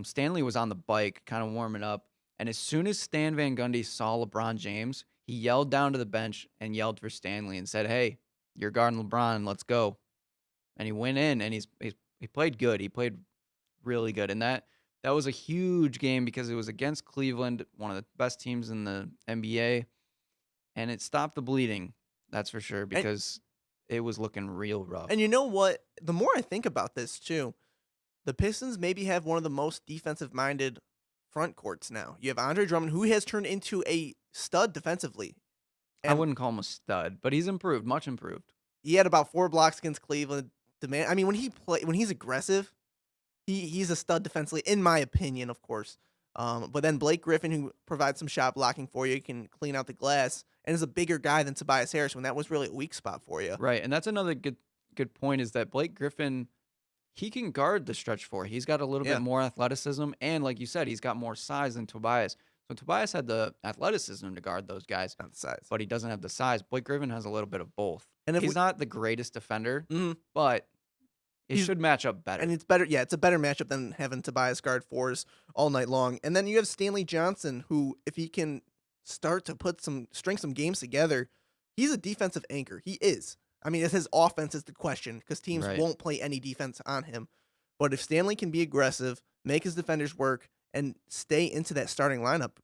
Stanley was on the bike, kind of warming up, and as soon as Stan Van Gundy saw LeBron James, he yelled down to the bench and yelled for Stanley and said, "Hey, you're guarding LeBron. Let's go." And he went in and he played good. He played really good, and that was a huge game because it was against Cleveland, one of the best teams in the NBA, and it stopped the bleeding. That's for sure and because it was looking real rough. and you know what? The more I think about this too, the Pistons maybe have one of the most defensive minded front courts now. You have Andre Drummond, who has turned into a stud defensively, I and wouldn't call him a stud, but he's improved, much improved. he had about 4 blocks against Cleveland. I mean, when he's aggressive, he's a stud defensively, in my opinion, of course. But then Blake Griffin, who provides some shot blocking for you, can clean out the glass, and is a bigger guy than Tobias Harris when that was really a weak spot for you. Right, and that's another good point is that Blake Griffin, he can guard the stretch four. He's got a little bit Yeah, more athleticism, and like you said, he's got more size than Tobias. So Tobias had the athleticism to guard those guys, not the size. but he doesn't have the size. Blake Griffin has a little bit of both. And if He's not the greatest defender, mhm. but it He's should match up better. And it's better, yeah, it's a better matchup than having Tobias guard fours all night long. And then you have Stanley Johnson, who, if he can start to string some games together, he's a defensive anchor. He is. I mean, it's his offense is the question because teams Right. won't play any defense on him. But if Stanley can be aggressive, make his defenders work, and stay into that starting lineup,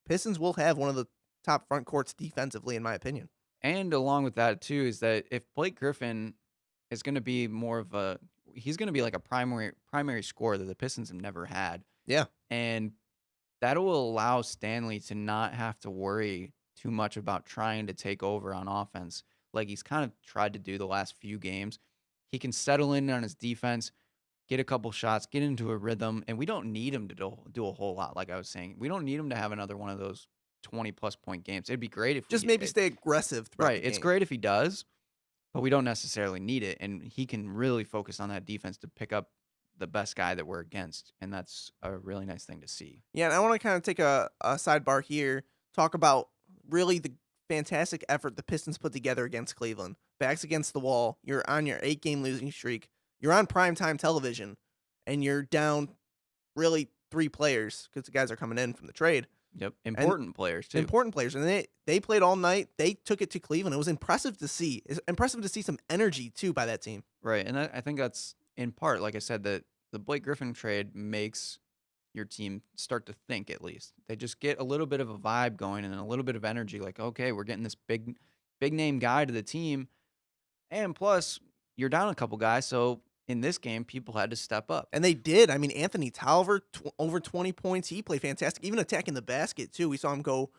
Pistons will have one of the top front courts defensively, in my opinion. And along with that too is that if Blake Griffin is going to be more of a he's going to be like a primary scorer that the Pistons have never had. Yeah. And that will allow Stanley to not have to worry too much about trying to take over on offense like he's kind of tried to do the last few games. He can settle in on his defense, get a couple shots, get into a rhythm, and we don't need him to do a whole lot like I was saying. We don't need him to have another one of those 20-plus point games. It'd be great if Just maybe stay aggressive throughout right, the it's game. great if he does, but we don't necessarily need it, and he can really focus on that defense to pick up the best guy that we're against, and that's a really nice thing to see. Yeah, and I want to kind of take a sidebar here, talk about really the fantastic effort the Pistons put together against Cleveland. Backs against the wall. You're on your 8-game losing streak. You're on primetime television, and you're down really 3 players because the guys are coming in from the trade. Yep, important players too. Important players, and they played all night. They took it to Cleveland. It was impressive to see. It's impressive to see some energy too by that team. Right, and I think that's in part, like I said, that the Blake Griffin trade makes your team start to think at least. They just get a little bit of a vibe going and a little bit of energy. Like, okay, we're getting this big name guy to the team, and plus you're down a couple guys, so in this game people had to step up. And they did. I mean, Anthony Tolliver, over 20 points. He played fantastic, even attacking the basket, too. We saw him go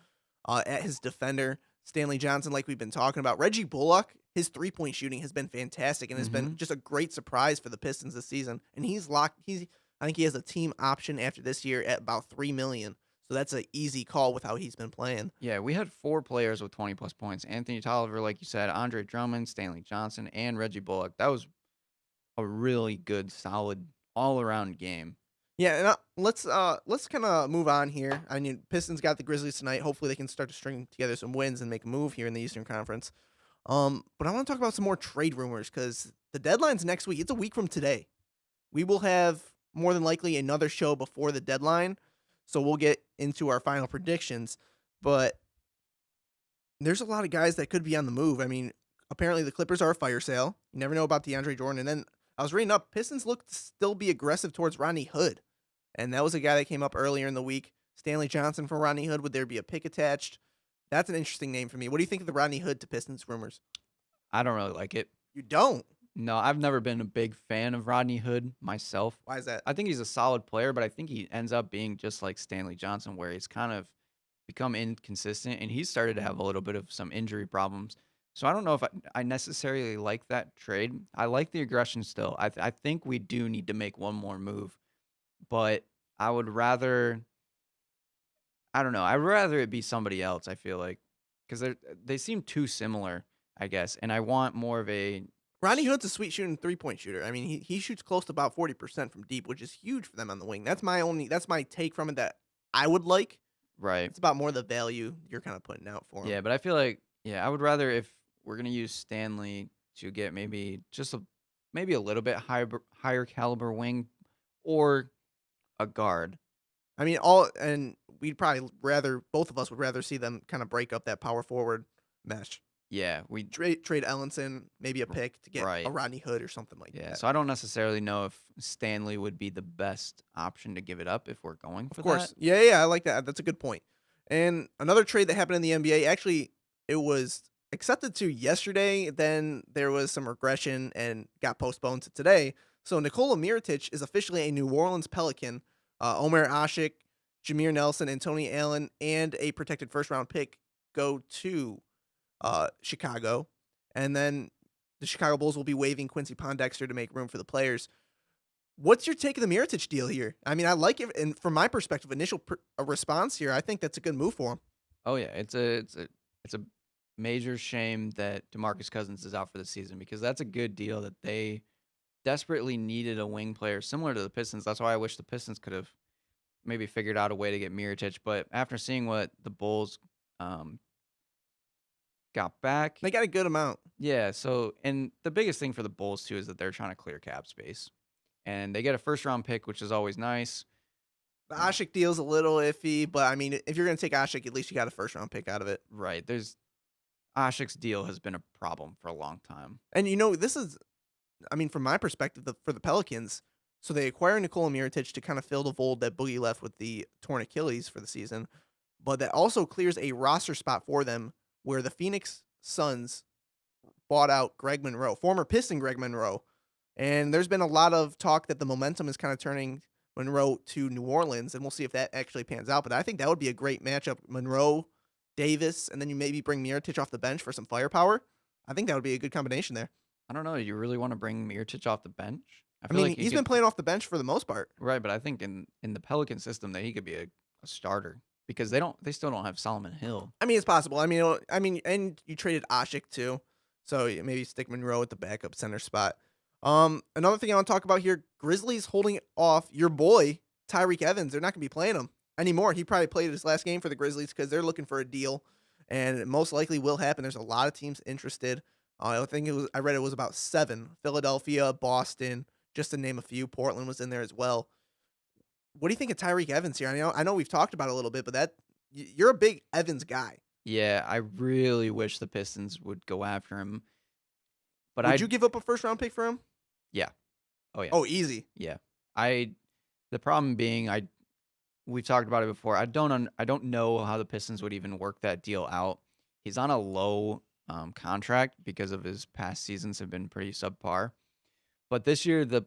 at his defender, Stanley Johnson, like we've been talking about. Reggie Bullock, his three-point shooting has been fantastic and has been just a great surprise for the Pistons this season. And he's locked. I think he has a team option after this year at about $3 million. So that's an easy call with how he's been playing. Yeah, we had 4 players with 20-plus points. Anthony Tolliver, like you said, Andre Drummond, Stanley Johnson, and Reggie Bullock. That was a really good, solid, all-around game. Yeah, and let's kind of move on here. I mean, Pistons got the Grizzlies tonight. Hopefully, they can start to string together some wins and make a move here in the Eastern Conference. But I want to talk about some more trade rumors because the deadline's next week. It's a week from today. We will have more than likely another show before the deadline, so we'll get into our final predictions. But there's a lot of guys that could be on the move. I mean, apparently the Clippers are a fire sale. You never know about DeAndre Jordan. And then I was reading up, Pistons look to still be aggressive towards Rodney Hood. And that was a guy that came up earlier in the week. Stanley Johnson for Rodney Hood. Would there be a pick attached? That's an interesting name for me. What do you think of the Rodney Hood to Pistons rumors? I don't really like it. You don't? No, I've never been a big fan of Rodney Hood myself. Why is that? I think he's a solid player, but I think he ends up being just like Stanley Johnson, where he's kind of become inconsistent, and he's started to have a little bit of some injury problems. So I don't know if I necessarily like that trade. I like the aggression still. I think we do need to make one more move, but I would rather, I don't know, I'd rather it be somebody else, I feel like, because they seem too similar, I guess, and I want more of a Rodney Hood's a sweet shooting 3-point shooter. I mean, he shoots close to about 40% from deep, which is huge for them on the wing. That's my take from it that I would like. Right. It's about more the value you're kind of putting out for him. Yeah, but I feel like I would rather if we're gonna use Stanley to get maybe a little bit higher caliber wing or a guard. I mean, we'd probably both of us would rather see them kind of break up that power forward mesh. Yeah, Trade Ellenson, maybe a pick to get a right. Rodney Hood or something like Yeah, that. so I don't necessarily know if Stanley would be the best option to give it up if we're going for Of course. that. Yeah, I like that. That's a good point. And another trade that happened in the NBA, actually, it was accepted to yesterday. Then there was some regression and got postponed to today. So Nikola Mirotic is officially a New Orleans Pelican. Omer Ashik, Jameer Nelson, and Tony Allen, and a protected first round pick go to Chicago. And then the Chicago Bulls will be waiving Quincy Pondexter to make room for the players. What's your take of the Mirotic deal here? I mean, I like it, and from my perspective, a response here, I think that's a good move for him. Oh yeah, it's a major shame that DeMarcus Cousins is out for the season because that's a good deal that they desperately needed a wing player similar to the Pistons. That's why I wish the Pistons could have maybe figured out a way to get Mirotic. But after seeing what the Bulls got back, They got a good amount. yeah. So and the biggest thing for the Bulls too is that they're trying to clear cap space, and they get a first round pick, which is always nice. The Ashik deal's a little iffy, but I mean, if you're going to take Ashik, at least you got a first round pick out of it. Right. There's Ashik's deal has been a problem for a long time. And this is, I mean, from my perspective, for the Pelicans, so they acquire Nikola Mirotic to kind of fill the void that Boogie left with the torn Achilles for the season, but that also clears a roster spot for them where the Phoenix Suns bought out Greg Monroe, former Piston Greg Monroe. And there's been a lot of talk that the momentum is kind of turning Monroe to New Orleans, and we'll see if that actually pans out. But I think that would be a great matchup. Monroe, Davis, and then you maybe bring Mirotic off the bench for some firepower. I think that would be a good combination there. I don't know. You really want to bring Mirotic off the bench? I mean, he's been playing off the bench for the most part. Right, but I think in the Pelican system that he could be a starter because they still don't have Solomon Hill. I mean, it's possible. I mean, and you traded Ashik too, so maybe stick Monroe at the backup center spot. Another thing I want to talk about here: Grizzlies holding off your boy Tyreke Evans. They're not going to be playing him anymore. He probably played his last game for the Grizzlies because they're looking for a deal, and it most likely will happen. There's a lot of teams interested. I think I read it was about 7: Philadelphia, Boston, just to name a few. Portland was in there as well. What do you think of Tyreke Evans here? I know we've talked about it a little bit, but you're a big Evans guy. Yeah, I really wish the Pistons would go after him. But Would you give up a first round pick for him? Yeah. Oh yeah. Oh, easy. Yeah. The problem being we've talked about it before. I don't know how the Pistons would even work that deal out. He's on a low contract because of his past seasons have been pretty subpar. But this year the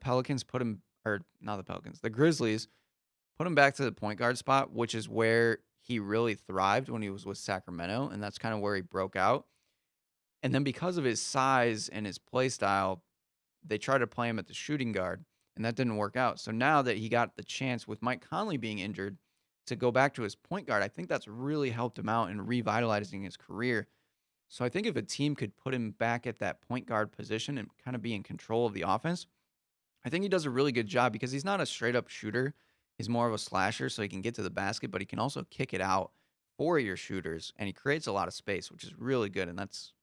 Grizzlies put him back to the point guard spot, which is where he really thrived when he was with Sacramento, and that's kind of where he broke out. And then because of his size and his play style, they tried to play him at the shooting guard, and that didn't work out. So now that he got the chance with Mike Conley being injured to go back to his point guard, I think that's really helped him out in revitalizing his career. So I think if a team could put him back at that point guard position and kind of be in control of the offense, I think he does a really good job because he's not a straight up shooter. He's more of a slasher, so he can get to the basket, but he can also kick it out for your shooters, and he creates a lot of space, which is really good. And that's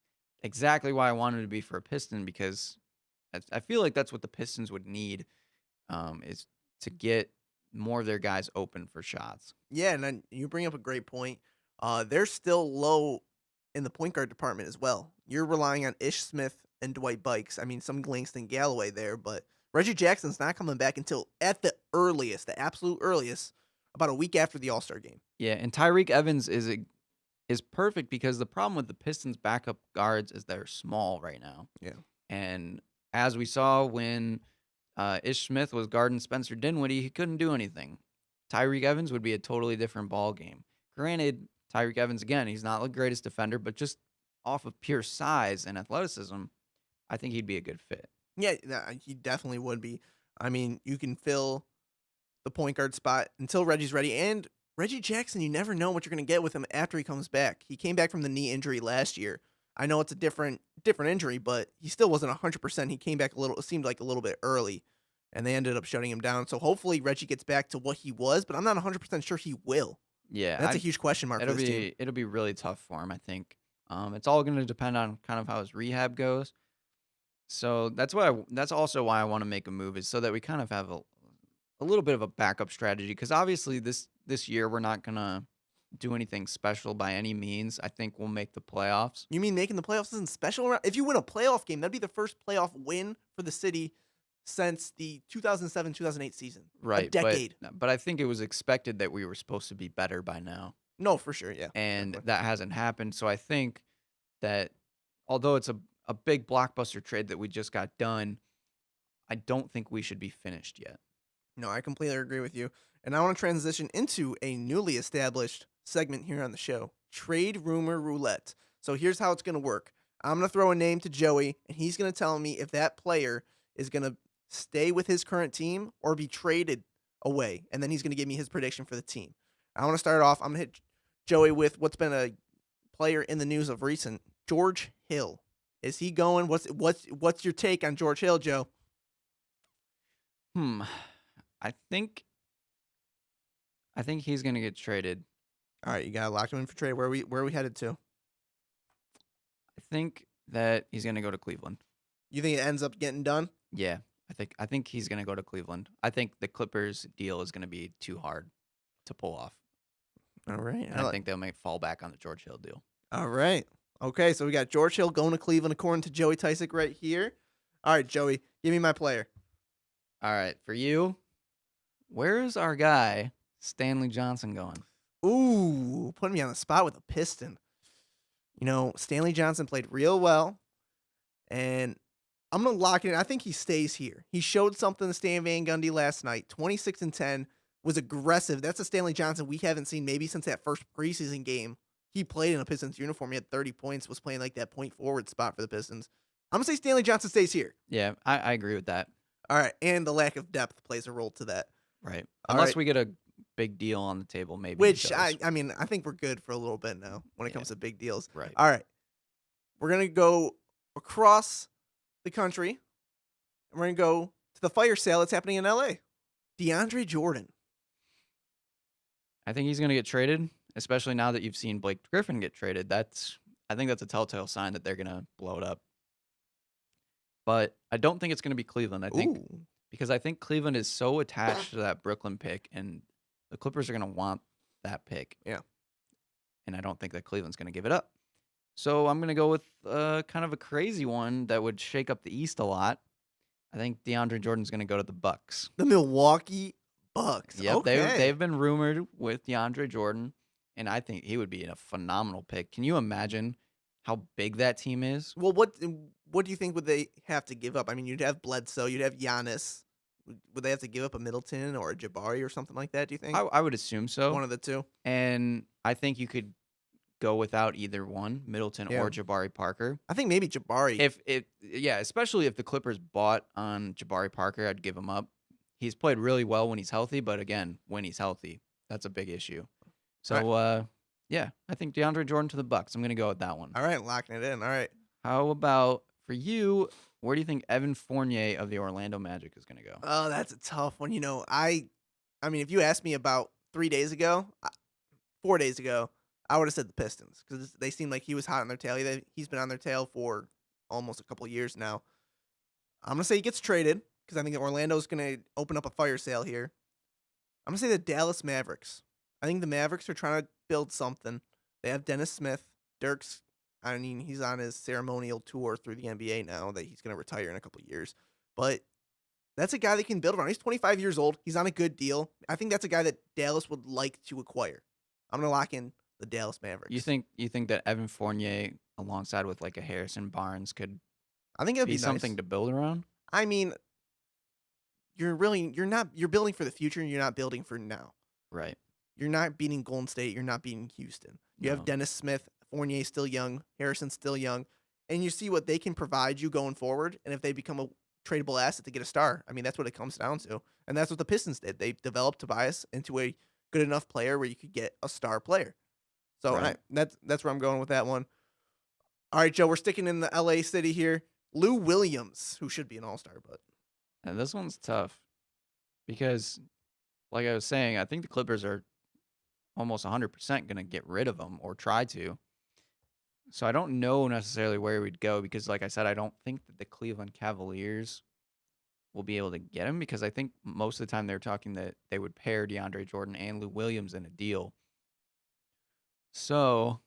exactly why I wanted to be for a Piston because I feel like that's what the Pistons would need is to get more of their guys open for shots. Yeah, and then you bring up a great point. They're still low in the point guard department as well. You're relying on Ish Smith and Dwight Bikes. I mean, some Langston Galloway there, but Reggie Jackson's not coming back until at the earliest, the absolute earliest, about a week after the All-Star game. Yeah, and Tyreke Evans is perfect because the problem with the Pistons' backup guards is they're small right now. Yeah. And as we saw when Ish Smith was guarding Spencer Dinwiddie, he couldn't do anything. Tyreke Evans would be a totally different ball game. Granted, Tyreke Evans, again, he's not the greatest defender, but just off of pure size and athleticism, I think he'd be a good fit. Yeah, he definitely would be. I mean, you can fill the point guard spot until Reggie's ready. And Reggie Jackson, you never know what you're going to get with him after he comes back. He came back from the knee injury last year. I know it's a different injury, but he still wasn't 100%. He came back it seemed like a little bit early, and they ended up shutting him down. So hopefully Reggie gets back to what he was, but I'm not 100% sure he will. Yeah, And that's a huge question mark for this team. it'll be really tough for him, I think. It's all going to depend on kind of how his rehab goes. So that's also why I want to make a move, is so that we kind of have a little bit of a backup strategy, because obviously this year we're not going to do anything special by any means. I think we'll make the playoffs. You mean making the playoffs isn't special? If you win a playoff game, that'd be the first playoff win for the city since the 2007-2008 season. Right. A decade. But I think it was expected that we were supposed to be better by now. No, for sure, yeah. And Definitely. that hasn't happened. So I think that although it's a big blockbuster trade that we just got done, I don't think we should be finished yet. No, I completely agree with you. And I want to transition into a newly established segment here on the show, Trade Rumor Roulette. So here's how it's going to work. I'm going to throw a name to Joey, and he's going to tell me if that player is going to stay with his current team or be traded away. And then he's going to give me his prediction for the team. I want to start off. I'm going to hit Joey with what's been a player in the news of recent, George Hill. Is he going? What's your take on George Hill, Joe? I think he's gonna get traded. All right, you got to lock him in for trade. Where are we headed to? I think that he's gonna go to Cleveland. You think it ends up getting done? Yeah, I think he's gonna go to Cleveland. I think the Clippers deal is gonna be too hard to pull off. All right. And I think they'll make fall back on the George Hill deal. All right. Okay, so we got George Hill going to Cleveland according to Joey Tysick right here. All right, Joey, give me my player. All right, for you, where's our guy Stanley Johnson going? Ooh, putting me on the spot with a Piston. You know, Stanley Johnson played real well, and I'm going to lock it in. I think he stays here. He showed something to Stan Van Gundy last night. 26-10, was aggressive. That's a Stanley Johnson we haven't seen maybe since that first preseason game. He played in a Pistons uniform. He had 30 points, was playing like that point forward spot for the Pistons. I'm going to say Stanley Johnson stays here. Yeah, I agree with that. All right, and the lack of depth plays a role to that. Right. All Unless right. we get a big deal on the table, maybe. Which, I mean, I think we're good for a little bit now when it comes to big deals. Right. All right. We're going to go across the country, and we're going to go to the fire sale that's happening in L.A. DeAndre Jordan. I think he's going to get traded, especially now that you've seen Blake Griffin get traded. I think that's a telltale sign that they're going to blow it up. But I don't think it's going to be Cleveland. Because I think Cleveland is so attached to that Brooklyn pick, and the Clippers are going to want that pick. Yeah. And I don't think that Cleveland's going to give it up. So I'm going to go with kind of a crazy one that would shake up the East a lot. I think DeAndre Jordan's going to go to the Bucks. The Milwaukee Bucks. Yep, okay. they've been rumored with DeAndre Jordan, and I think he would be a phenomenal pick. Can you imagine how big that team is? Well, what do you think would they have to give up? I mean, you'd have Bledsoe, you'd have Giannis. Would they have to give up a Middleton or a Jabari or something like that, do you think? I would assume so. One of the two. And I think you could go without either one, Middleton or Jabari Parker. I think maybe Jabari. Especially if the Clippers bought on Jabari Parker, I'd give him up. He's played really well when he's healthy, but again, when he's healthy, that's a big issue. So, I think DeAndre Jordan to the Bucks. I'm going to go with that one. All right, locking it in. All right. How about for you? Where do you think Evan Fournier of the Orlando Magic is going to go? Oh, that's a tough one. You know, I mean, if you asked me about 4 days ago, I would have said the Pistons because they seemed like he was hot on their tail. He's been on their tail for almost a couple of years now. I'm going to say he gets traded because I think Orlando's going to open up a fire sale here. I'm going to say the Dallas Mavericks. I think the Mavericks are trying to build something. They have Dennis Smith. Dirk's, I mean, he's on his ceremonial tour through the NBA now that he's going to retire in a couple of years. But that's a guy they can build around. He's 25 years old. He's on a good deal. I think that's a guy that Dallas would like to acquire. I'm going to lock in the Dallas Mavericks. You think that Evan Fournier alongside with like a Harrison Barnes could I think it'd be something nice to build around? I mean, you're building for the future and you're not building for now. Right. You're not beating Golden State, you're not beating Houston. You have Dennis Smith, Fournier's still young, Harrison's still young, and you see what they can provide you going forward, and if they become a tradable asset to get a star. I mean, that's what it comes down to. And that's what the Pistons did. They developed Tobias into a good enough player where you could get a star player. So Right. that's where I'm going with that one. All right, Joe, we're sticking in the LA city here. Lou Williams, who should be an all-star, but And this one's tough because, like I was saying, I think the Clippers are almost 100% going to get rid of him or try to. So I don't know necessarily where we'd go because, like I said, I don't think that the Cleveland Cavaliers will be able to get him because I think most of the time they're talking that they would pair DeAndre Jordan and Lou Williams in a deal. So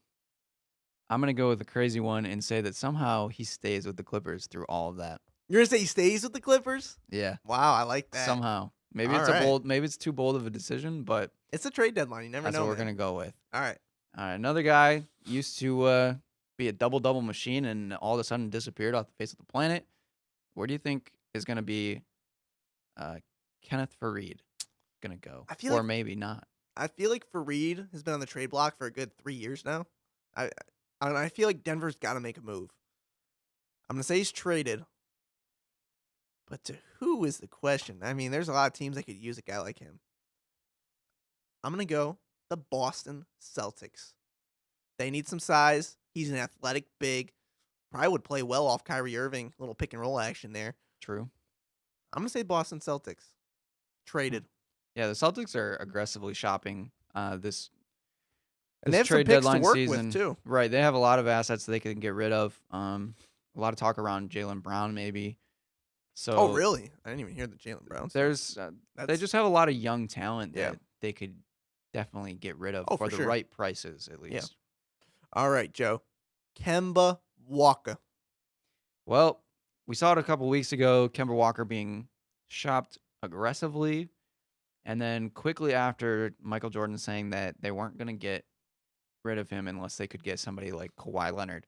I'm going to go with the crazy one and say that somehow he stays with the Clippers through all of that. you're going to say he stays with the Clippers? Yeah. Wow, I like that. Somehow. Maybe All it's right. maybe it's too bold of a decision, but It's a trade deadline. You never that's know. what we're man. going to go with. All right. All right, another guy used to be a double-double machine and all of a sudden disappeared off the face of the planet. Where do you think is going to be Kenneth Faried going to go? I feel or like- maybe not. I feel like Fareed has been on the trade block for a good 3 years now. I feel like Denver's got to make a move. I'm going to say he's traded. But to who is the question? I mean, there's a lot of teams that could use a guy like him. I'm going to go the Boston Celtics. They need some size. He's an athletic big. Probably would play well off Kyrie Irving. Little pick and roll action there. True. I'm going to say Boston Celtics. Traded. Yeah, the Celtics are aggressively shopping this And they have some trade picks to deadline work season. with, too. Right, they have a lot of assets they can get rid of. A lot of talk around Jaylen Brown maybe. So Oh, really? I didn't even hear the Jaylen Brown stuff. There's they That's- just have a lot of young talent Yeah. that they could definitely get rid of Oh, for for the sure. right prices at least. All right, Joe. Kemba Walker. Well, we saw it a couple weeks ago, Kemba Walker being shopped aggressively, and then quickly after Michael Jordan saying that they weren't going to get rid of him unless they could get somebody like Kawhi Leonard.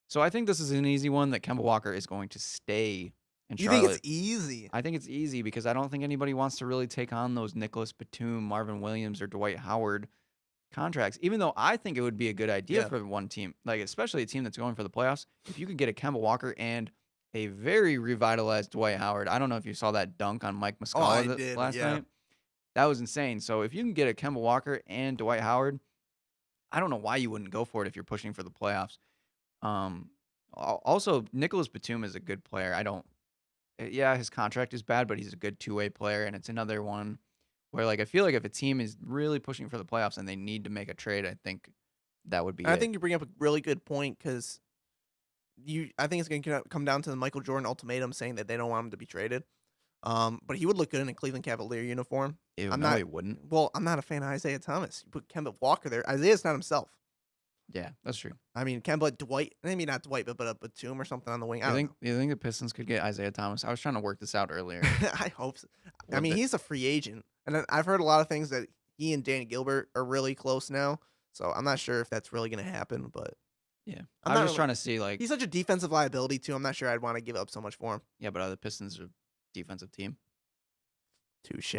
So I think this is an easy one that Kemba Walker is going to stay in You Charlotte. think it's easy? I think it's easy because I don't think anybody wants to really take on those Nicholas Batum, Marvin Williams, or Dwight Howard contracts, even though I think it would be a good idea Yeah. for one team, like especially a team that's going for the playoffs. If you could get a Kemba Walker and a very revitalized Dwight Howard. I don't know if you saw that dunk on Mike Oh, I Muscala did, last yeah. night. That was insane. So if you can get a Kemba Walker and Dwight Howard, I don't know why you wouldn't go for it if you're pushing for the playoffs. Also, Nicholas Batum is a good player. Yeah, his contract is bad, but he's a good two-way player, and it's another one where, like, I feel like if a team is really pushing for the playoffs and they need to make a trade, I think that would be And I it. think you bring up a really good point because I think it's going to come down to the Michael Jordan ultimatum saying that they don't want him to be traded. But he would look good in a Cleveland Cavalier uniform. Ew, I'm no, not- he wouldn't. Well, I'm not a fan of Isaiah Thomas. You put Kemba Walker there. Isaiah's not himself. Yeah, that's true. I mean, Kemba, Dwight, maybe not Dwight, but a Batum or something on the wing. I don't You think the Pistons could get Isaiah Thomas? I was trying to work this out earlier. know. I hope so. I Would mean, they- he's a free agent. And I've heard a lot of things that he and Danny Gilbert are really close now. So I'm not sure if that's really going to happen. But Yeah, I'm I'm not just really- trying to see, like, he's such a defensive liability, too. I'm not sure I'd want to give up so much for him. yeah, but are the Pistons a defensive team? Touche.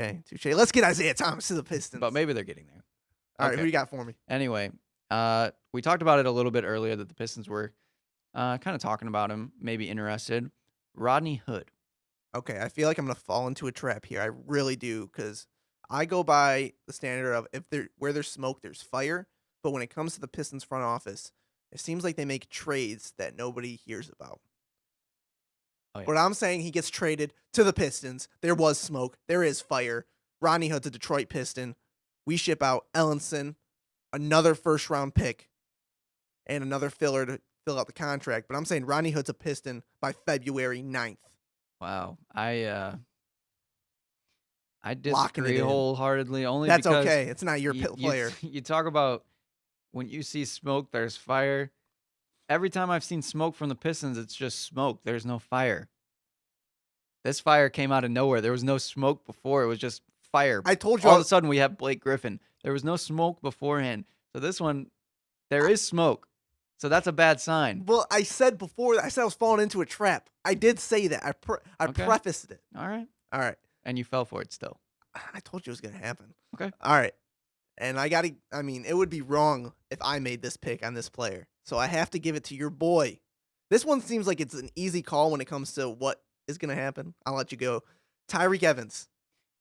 Let's get Isaiah Thomas to the Pistons. But maybe they're getting there. All right, okay. who you got for me? Anyway, we talked about it a little bit earlier that the Pistons were kind of talking about him, maybe interested. Rodney Hood. Okay, I feel like I'm going to fall into a trap here. I really do, because I go by the standard of where there's smoke, there's fire. But when it comes to the Pistons front office, it seems like they make trades that nobody hears about. Oh, yeah. But I'm saying he gets traded to the Pistons. There was smoke. There is fire. Rodney Hood to Detroit Piston. We ship out Ellenson, another first-round pick, and another filler to fill out the contract. But I'm saying Rodney Hood's a Piston by February 9th. Wow. I Locking it disagree in. wholeheartedly only That's because okay. It's not your player. You talk about when you see smoke, there's fire. Every time I've seen smoke from the Pistons, it's just smoke. There's no fire. This fire came out of nowhere. There was no smoke before. It was just fire. I told you All I of a sudden, we have Blake Griffin. There was no smoke beforehand. So this one, there is smoke. So that's a bad sign. Well, I said before, I said I was falling into a trap. I did say that. I Okay. prefaced it. All right. All right. And you fell for it still. I told you it was going to happen. Okay. All right. And it would be wrong if I made this pick on this player. So I have to give it to your boy. This one seems like it's an easy call when it comes to what is going to happen. I'll let you go. Tyreek Evans.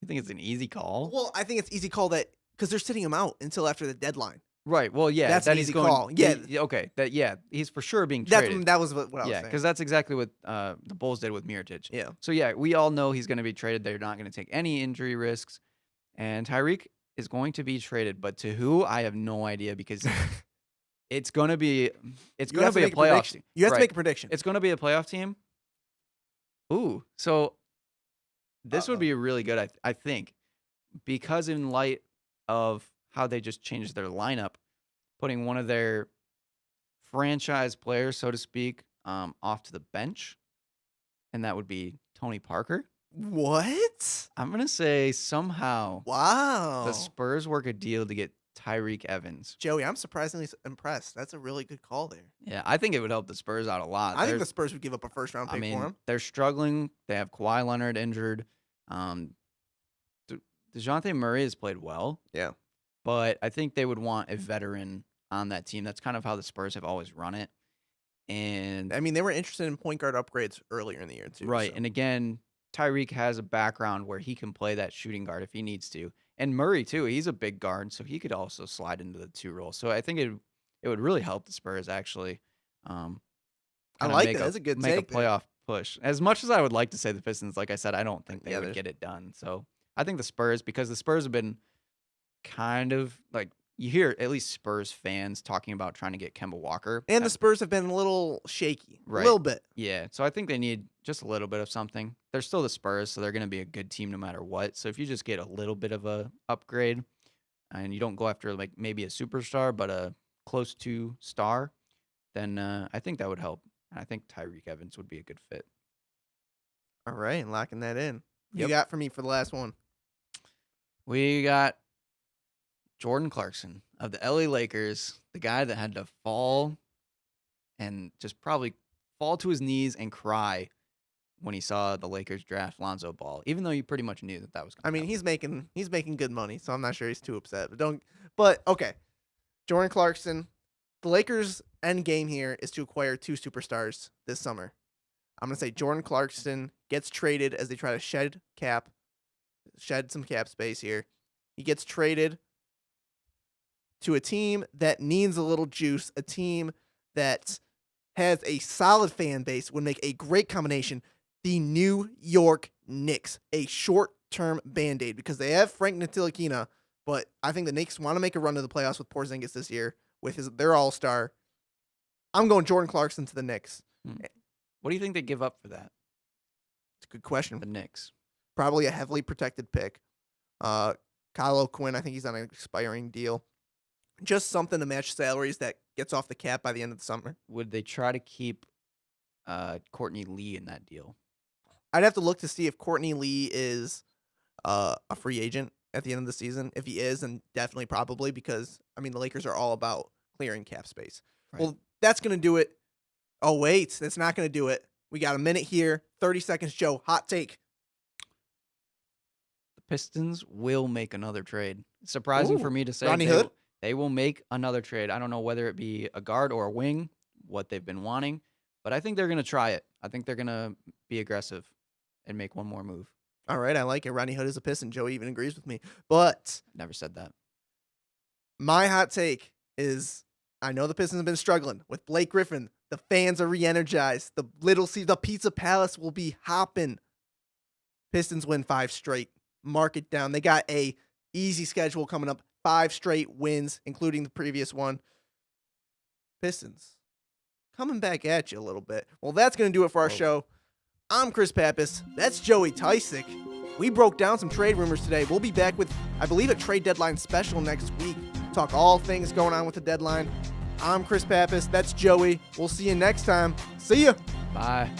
You think it's an easy call? Well, I think it's easy call that because they're sitting him out until after the deadline. Right. Well, yeah, That's that an he's easy going. call. Yeah. Okay. He's for sure being That traded. was what I was Yeah, saying. because that's exactly what the Bulls did with Mirotic. Yeah. So yeah, we all know he's going to be traded. They're not going to take any injury risks, and Tyreek is going to be traded. But to who? I have no idea because it's going to be a playoff team. You have to Right. make a prediction. It's going to be a playoff team. Ooh, so this would be really good, I think, because in light of how they just changed their lineup, putting one of their franchise players, so to speak, off to the bench, and that would be Tony Parker. What? I'm going to say somehow Wow. the Spurs work a deal to get Tyreek Evans. Joey, I'm surprisingly impressed. That's a really good call there. Yeah, I think it would help the Spurs out a lot. I think the Spurs would give up a first-round pick for him. They're struggling. They have Kawhi Leonard injured. DeJounte Murray has played well. Yeah. But I think they would want a veteran on that team. That's kind of how the Spurs have always run it. And I mean, they were interested in point guard upgrades earlier in the year, too. right. So. And again, Tyreek has a background where he can play that shooting guard if he needs to. And Murray, too. He's a big guard, so he could also slide into the 2 role. So I think it would really help the Spurs, actually. I like that. That's a good make take a playoff push. As much as I would like to say the Pistons, like I said, I don't think they would get it done. So I think the Spurs, because the Spurs have been kind of like, you hear at least Spurs fans talking about trying to get Kemba Walker. And the Spurs have been a little shaky. Right. A little bit. Yeah. So I think they need just a little bit of something. They're still the Spurs, so they're going to be a good team no matter what. So if you just get a little bit of a upgrade and you don't go after like maybe a superstar, but a close to star, then I think that would help. And I think Tyreek Evans would be a good fit. All right. Locking that in. Yep. You got for me for the last one? We got Jordan Clarkson of the LA Lakers, the guy that had to fall and just probably fall to his knees and cry when he saw the Lakers draft Lonzo Ball, even though you pretty much knew that was going to happen. He's making good money, so I'm not sure he's too upset. But okay. Jordan Clarkson, the Lakers' end game here is to acquire 2 superstars this summer. I'm going to say Jordan Clarkson gets traded as they try to shed some cap space here. He gets traded to a team that needs a little juice, a team that has a solid fan base, would make a great combination. The New York Knicks, a short-term Band-Aid, because they have Frank Ntilikina, but I think the Knicks want to make a run to the playoffs with Porzingis this year with their all-star. I'm going Jordan Clarkson to the Knicks. What do you think they give up for that? It's a good question. The Knicks. Probably a heavily protected pick. Kyle O'Quinn, I think he's on an expiring deal. Just something to match salaries that gets off the cap by the end of the summer. Would they try to keep Courtney Lee in that deal? I'd have to look to see if Courtney Lee is a free agent at the end of the season. If he is, then definitely probably, because, I mean, the Lakers are all about clearing cap space. Right. Well, that's going to do it. Oh, wait, that's not going to do it. We got a minute here. 30 seconds, Joe. Hot take. The Pistons will make another trade. It's surprising for me to say. Rodney Hood? They will make another trade. I don't know whether it be a guard or a wing, what they've been wanting, but I think they're going to try it. I think they're going to be aggressive and make one more move. All right, I like it. Rodney Hood is a Piston. Joey even agrees with me. But never said that. My hot take is, I know the Pistons have been struggling with Blake Griffin. The fans are re-energized. The Pizza Palace will be hopping. Pistons win 5 straight. Mark it down. They got a easy schedule coming up. 5 straight wins, including the previous one. Pistons coming back at you a little bit. Well, that's going to do it for our show. I'm Chris Pappas. That's Joey Tysick. We broke down some trade rumors today. We'll be back with, I believe, a trade deadline special next week. Talk all things going on with the deadline. I'm Chris Pappas. That's Joey. We'll see you next time. See ya. Bye.